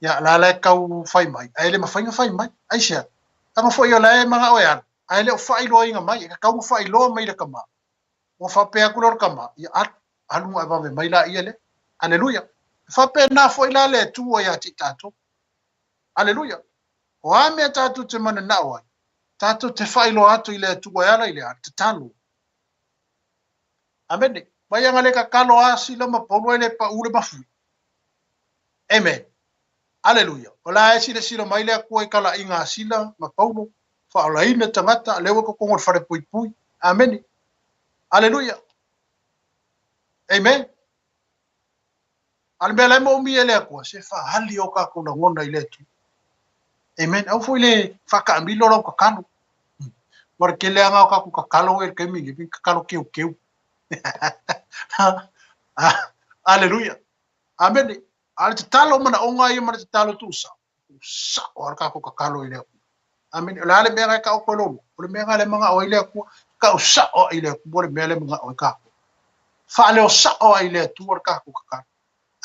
ya la kau fai mai ai le mafai mai ai sia tanga foi o lai manga o ya ai le fai lo inga mai ka kau fai lo mai le kama o fa pe akulor kama ya alu ava me mai la ile aleluia fa pe na foi la le tu o ya titato aleluia o ame tatu te mana na o tato te whailo atu i lea tuwa ala i lea te talo. Amene, mai anga le ka kalo a sila ma paulu ele pa ure mafui. Amen. Aleluia. O la e sila mai lea kua i kala inga sila ma paulu. Whaola ina tangata, lewa ko kongor whare pui pui. Amene. Aleluia. Amen. Almea lai mo umi e lea kua, se whahali o ka kona ngona i lea tu. Amen. Au foi le whaka amilo rau ka kano. Mara ke lea ngau kaku ka kalo e ke mingi, ka kalo keu. Aleluia. Amen. Ale te talo mana onga i mana te talo tu sa. Sa o kaku ka kalo i lea. Amen. Ole ale mea ka o kololo. Ole mea le mga o i lea ku. Ka o sa o i lea ku. Ole mea le mga o i kaku. Whaale o sa o i lea tu o kaku ka kalo.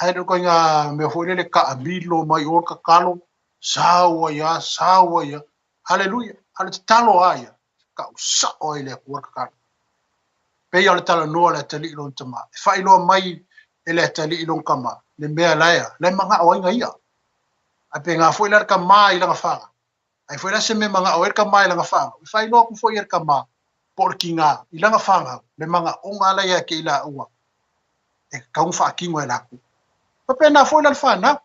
Aere ko inga mea foi le ka amilo mai o ka kalo. Sawa ya. Hallelujah. Ale te talo aia. Ka usa o ile kuarka kana. Pei ale tala noa le tali ilon tama. Whai loa mai ele tali ilon kama. Le mea laia. Le mga o inga ia. A pe ngā fwoi lar ka maa ilanga whanga. Ai fwoi la se me mga o ka maa ilanga whanga. Whai loa ku fwoi ka maa. Porki ngā ilanga whanga. Le mga o ngā laia ke ila ua. E kaung wha kingo e laku. Pa pe ngā fwoi lar whana.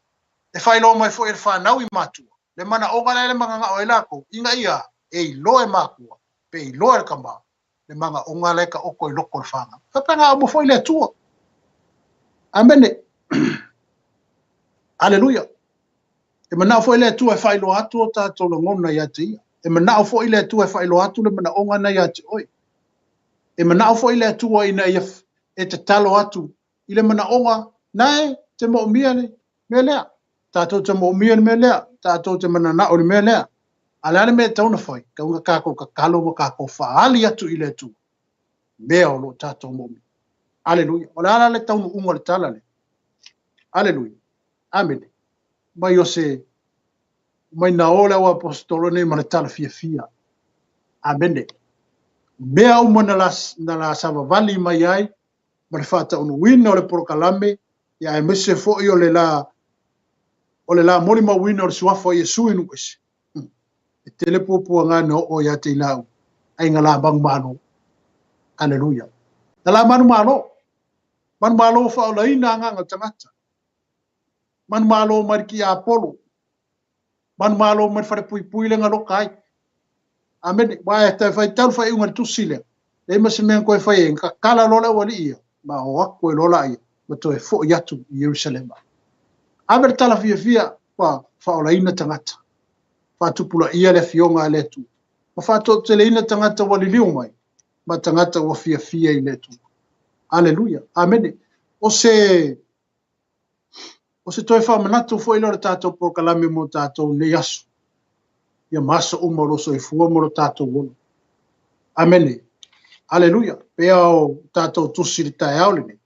E whai loa mai fwoi whanau i matua. Le mana o ngā le mga ngā o ilako. Inga ia. E loe makua. Pe i loa ka maa. Le mga o ngā leka oko i loko le whanga. Papa ngā o mawhoi le tua. Amene. Aleluia. E mana o fwoi le tua e whailo atu o tātou le ngona i ate ia. E mana o fwoi le tua e whailo atu le mana o ngana i ate oi. E mana o fwoi le tua ina ia e te talo atu. I le mana o ngā nae te mo umia ni mea lea. Tātou te mo umia ni mea lea. Tātou te mana nao ni mea lea. Alane me tauna fai, ka unga kako ka kalo mo kako whaali atu i le tu. Mea o lo tātou momi. Aleluia. O le ala le taunu unga le tala le. Aleluia. Amen. Mai o se, mai na ole o apostolo ne mana tala fia. Amen. Mea o mana na la sama vali mai ai, ma le whata unu wina o le porokalame, ia e mese fo i o le la mori ma wina o le suafa i e sui nukwesi. Tele pupua ngana o ya te lau. Ai ngā la bang mano. Aleluia. Na la manu malo. Manu malo o whaola ina nganga tangata. Manu malo o mariki a Apollo. Manu malo o marifare pui le ngā lokai. Amen. Wae te whai tau whai unga tusile. Le masi mea koe whai e ka kala lola wali ia. Ma o ako e lola ia. Ma to e fo yatu i Jerusalema. Amen tala fia wa whaola ina tangata. Whatupula ia le fionga le tu. Ma whato te le ina tangata wali liu mai. Ma tangata wa fia i le tu. Aleluia. Amen. O se toi whamanatu fo ilo le tātou por kalame mo tātou ne yasu. Ia masa umaro so i fua mo tātou wono. Amen. Aleluia. Pea o tātou tusi le tae aole ne.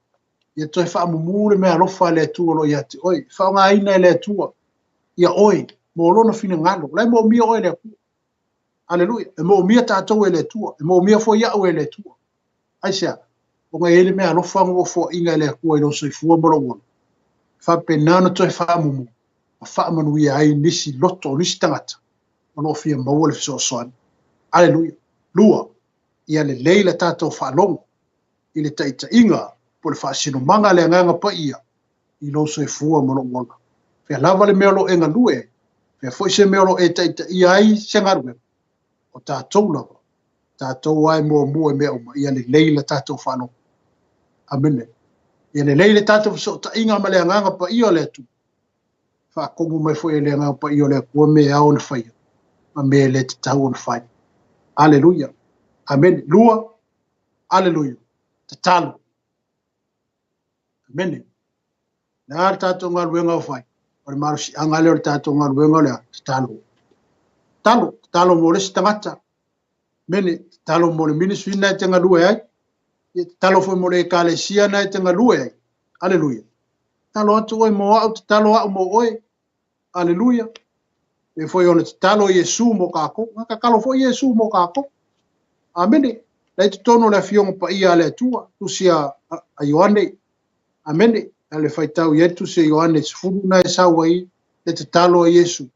Ia toi whaamumure mea lofa le tua lo ia te oi. Whaonga ina le tua. Ia oi. Mo lona fina ngalo. Lai mo mia oe le ku. Aleluia. E mo mia tātou e le tua. E mo mia fo ia oe le tua. Aisea. O ngai ele mea lofa ngo fo inga le ku e lo so i fua mo lo wono. Whapenana toi whaamumu. A whaamanu ia ai nisi loto, nisi tangata. Ono fia maua le fiso soani. Aleluia. Lua. Ia le leila tātou whaalongo. I le taita inga. Po le whaasino manga le nganga pa ia. I lo so i fua mo lo wono. Fia lava le mea lo enga lue. Fia foi se mea lo e taita ia ai sengarue. O tātou lava. tātou ai mua mea uma ia le leila tātou whanau. Amene. Ia le leila tātou so ta inga ma le anganga pa ia le tu. Whakongu mai fo e le anganga pa ia le kua me au na whaia. Ma me le te tau na whai. Aleluia. Amen. Lua. Aleluia. Te talo. Amene. Nā tātou ngā ruenga o whai. Ore maru si angale o tātou ngā ruenga lea. Te talo. Talo. Talo mo resi tangata. Mene. Talo mo le ministry nai te ngā rue ai. Talo foi mo le kalesia nai te ngā rue ai. Aleluia. Talo atu oi mo au te talo au mo oi. Aleluia. E foi ona te talo Yesu mo kako. Ngaka kalo foi Yesu mo kako. Amene. Lai te tono le fionga pa ia le tua. Tusia a Ioane. Amene. Ale fai tau yetu se Ioane sifuru na e sawa i. Le te talo a Yesu.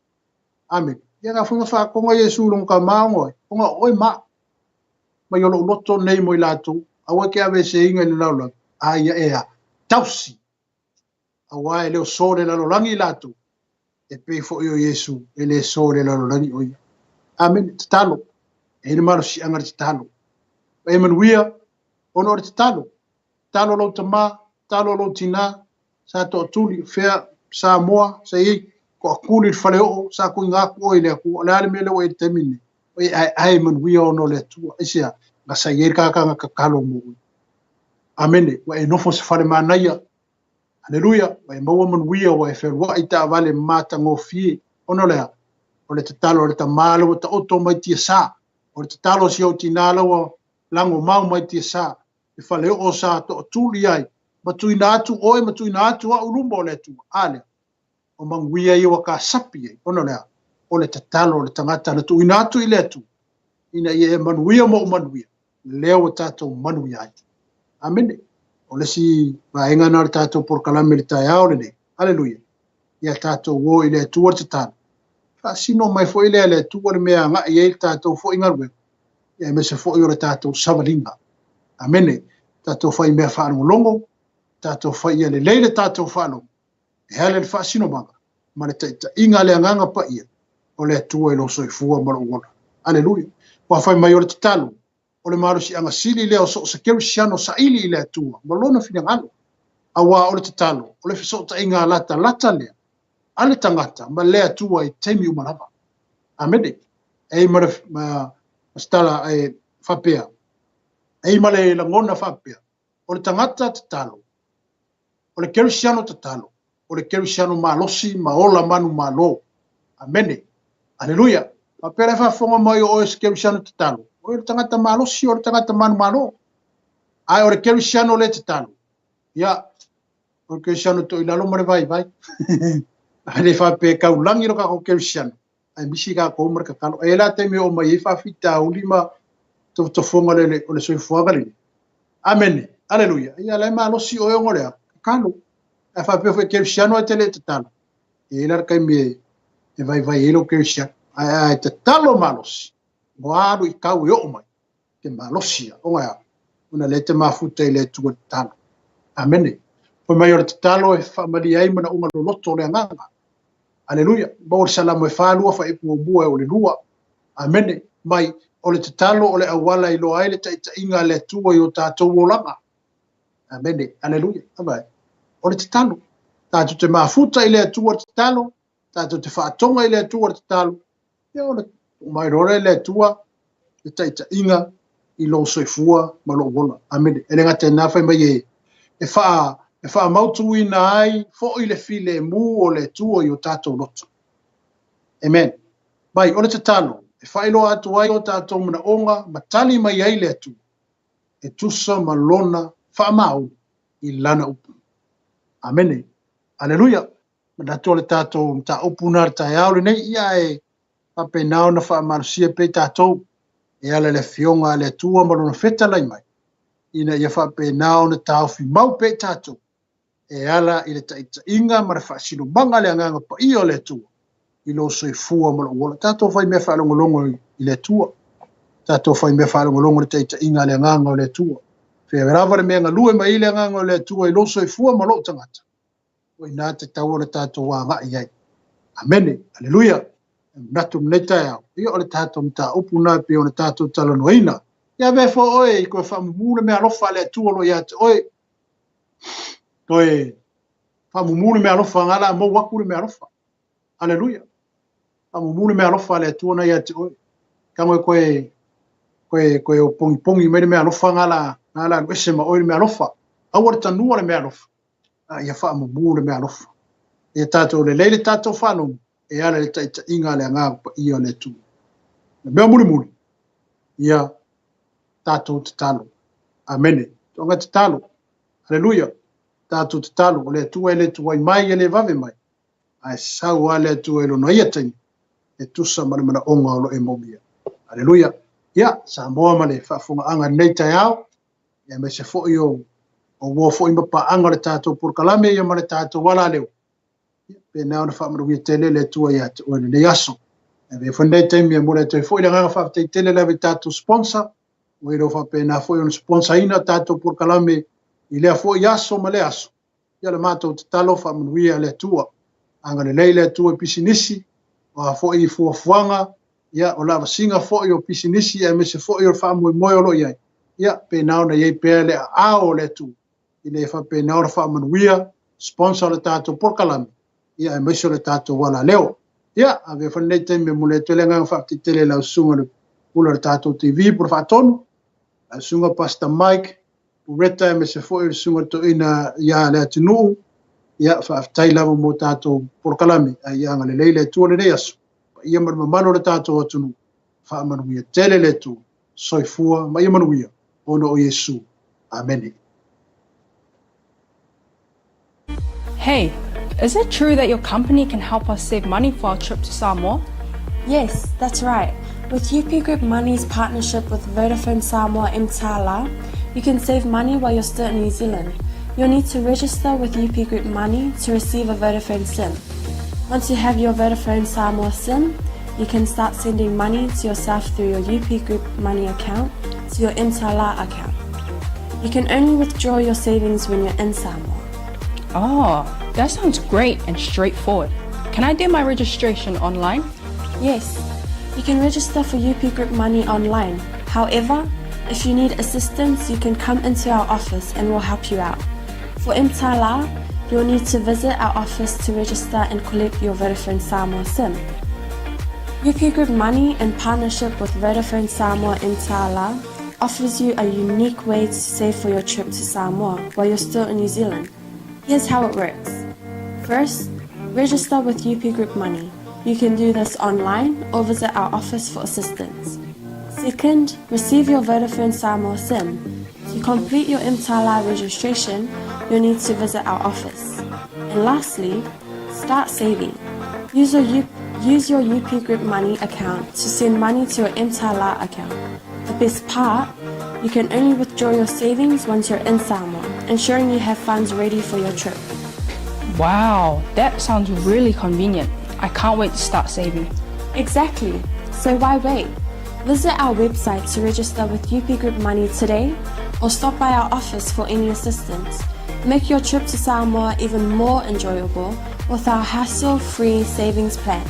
Amen. Ia nga funga wha konga Yesu long ka maongo. Konga oi ma. Ma yolo loto nei mo i lato. Awa ke ave se inga ni laula. A ia ea. Tausi. Awa e leo sore lalolangi i lato. E pe fo io Yesu. E le sore lalolangi oi. Amen. Te talo. E ni maro si anga te talo. E manuia. Ono ore te talo. Talo lo tama. Talo lo tina. Sa to tuli. Fea. Sa moa. Sa i. Ko akuli fale o. Sa ku ngaku oi le ku. Le ale mele o e temine. Oi ai manuia ono le tua. Isia. Nga sa ieri kakanga kakalo mo. Amene. Wa e nofo se fale manaya. Aleluia. Wa e maua manuia wa e wherua i ta vale mata ngofie. Ono lea. O le te talo o le ta malo o ta oto mai tia sa. O le te talo si au tinala wa lango mau mai tia sa. E fale o sa to tuli ai. Matui na atu oe, matui na atu a urumbo le tu. Ale. O manguia i wa ka sapi ai. Ono lea. O le te talo o le tangata na tu ina atu i le tu. Ina i e manuia mo manuia. Leo o tatou manuia ai. Amene. O le si vaenga na le tatou por kalame le tai ao le ne. Aleluia. Ia tatou o i le tu o te talo. Sino mai fo ile le tu le mea nga i e tatou fo ingarwe. Ia me se fo i o le tatou savalinga. Amene. Tatou fai mea whaano longo. Tatou fai ia le leile tatou whaano. E hale le whaasino manga. Ma le taita inga le anganga pa ia. O le tu e lo soifua mara uona. Aleluia. Wa fai mai o le talo. O le maru si anga sili leo so se keru siano sa ili i le atua. Malona fina ngalo. Awa o le talo. O le fiso ta inga lata lea. Ale tangata, ma lea tua i teimi umarava. Amene. Ei ma stala e whapea. Ei ma le langona whapea. O le tangata te talo. O le kerusiano te talo. O le kerusiano malosi, ma ola manu malo. Amene. Aleluia. Whapea le whafonga mai o e kerusiano te talo. O le tangata malosi, o le tangata manu malo. Ai o le kerusiano le te talo. Ia. O le kerusiano to ilalo mare vai. Ale fa pe ka ulangi ro ka ko kersian ai bisi ka ko mar ka kalo e la te me o mai fa fita ulima to fonga le o le soi fuanga le amen aleluia ia la ma lo si o ngole kalo e fa pe fe kersian o tele talo e la ka me e vai elo kersian ai te talo malos guardo i ka o mai te malosia o nga una lete ma futa ile tu talo amen po mai o talo e fa mali ai mana uma lo loto le nganga. Aleluia. Bor salamu e falua fa ipu bua o le lua. Amene. Mai o le talo o le awala i loa ele ta inga le tua i o tātou o langa. Amene. Aleluia. Abai. O le talo. Tātou te mafuta i le tua te talo. Tātou te whaatonga i le tua te talo. E o le mai rore le tua i ta inga i lo soifua ma lo wona. Amene. E renga te nawhai mai e wha e wha mautu ina ai, fo i le file mu o le tuo i o tātou loto. Amen. Bai, o le te talo, e whailo atu ai o tātou mana onga, ma tali mai ai le atu, e tusa ma lona wha mau i lana upu. Amene. Aleluia. Ma datu o le tātou ta upu nara tai aule nei, ia e pape nao na wha marusia pe tātou, e ala le fionga le tua ma lona feta lai mai. Ina ia wha pe nao na tau fi mau pe tātou. E ala i le taita inga ma le whaasino manga le anganga pa i o le tua. I lo soifua ma lo wola. Tātou whai mea whaalongolongo i le tua. Tātou whai mea whaalongolongo le taita inga le anganga o le tua. Whea rawa le mea ngalue ma i le anganga o le tua i lo soifua ma lo tangata. O i nā te tau o le tātou wā ngā i ai. Amene. Aleluia. Natu mnei tai au. I o le tātou mta upu nā pe o le tātou talanoina. Ia me fo oe, koe whamumule me alofa le tuolo ia te oe. Koe whamumule me alofa ngala mo wakure me alofa. Hallelujah. Whamumule me alofa le tuona ia te oe. Kangoe koe o pongi me alofa ngala nuese ma oe me alofa. Awara tanua le me alofa. Ia whamumule me alofa. Ia tātou le leile tātou whanong. E ala le taita inga le angāpa ia le tu. Mea muli. Ia tātou te talo. Amene. Tonga te talo. Hallelujah. Tātou te talo. O le tua e le tuai mai e le vave mai. Ai sau a le tua e lo noia tangi. E tusa mana onga o lo e mobia. Hallelujah. Ia, sa moa male whaafunga anga nei tai au. Ia me se fo i o wo fo i mapa anga le tātou purkalame ia male tātou wala leo. Pe nao na whaamaruia tele le tua ia te oe nei aso. E me whanei taimi e mole te fo i le nganga whaafetei tele lewe tātou sponsor. Oi ro fa pena foi un sponsor ina tato por kalame i le foi aso ma le aso ia le mato te talo fa manuia le tua anga le leile tua pisinisi o foi fu fuanga ia o lava singa foi o pisinisi e me se foi o fa mo lo ia pena ona ye pele a o le tu i le fa pena o fa manuia sponsor le tato por kalame ia e me se le tato wala leo ia ave fa nei tembe mo le tele nga fa te tele la sunga le tato TV por fa tonu a sunga Pastor Mike, ureta me se foi sunga to ina ia le atinu, ia whaafitai lava mo tātou porkalame, a ia ngale leile tua le reasu. Ia marumamano le tātou atunu, whaamanuia tele le tu, soifua, ma ia manuia, ono o Yesu. Amen. Hey, is it true that your company can help us save money for our trip to Samoa? Yes, that's right. With UP Group Money's partnership with Vodafone Samoa Mtala, you can save money while you're still in New Zealand. You'll need to register with UP Group Money to receive a Vodafone SIM. Once you have your Vodafone Samoa SIM, you can start sending money to yourself through your UP Group Money account to your Mtala account. You can only withdraw your savings when you're in Samoa. Oh, that sounds great and straightforward. Can I do my registration online? Yes, you can register for UP Group Money online. However, if you need assistance, you can come into our office and we'll help you out. For Mtala, you'll need to visit our office to register and collect your Vodafone Samoa SIM. UP Group Money, in partnership with Vodafone Samoa Mtala, offers you a unique way to save for your trip to Samoa while you're still in New Zealand. Here's how it works. First, register with UP Group Money. You can do this online or visit our office for assistance. Second, receive your Vodafone Samoa SIM. To complete your Mtala registration, you'll need to visit our office. And lastly, start saving. Use your UP Group Money account to send money to your Mtala account. The best part, you can only withdraw your savings once you're in Samoa, ensuring you have funds ready for your trip. Wow, that sounds really convenient. I can't wait to start saving. Exactly. So why wait? Visit our website to register with UP Group Money today or stop by our office for any assistance. Make your trip to Samoa even more enjoyable with our hassle-free savings plan.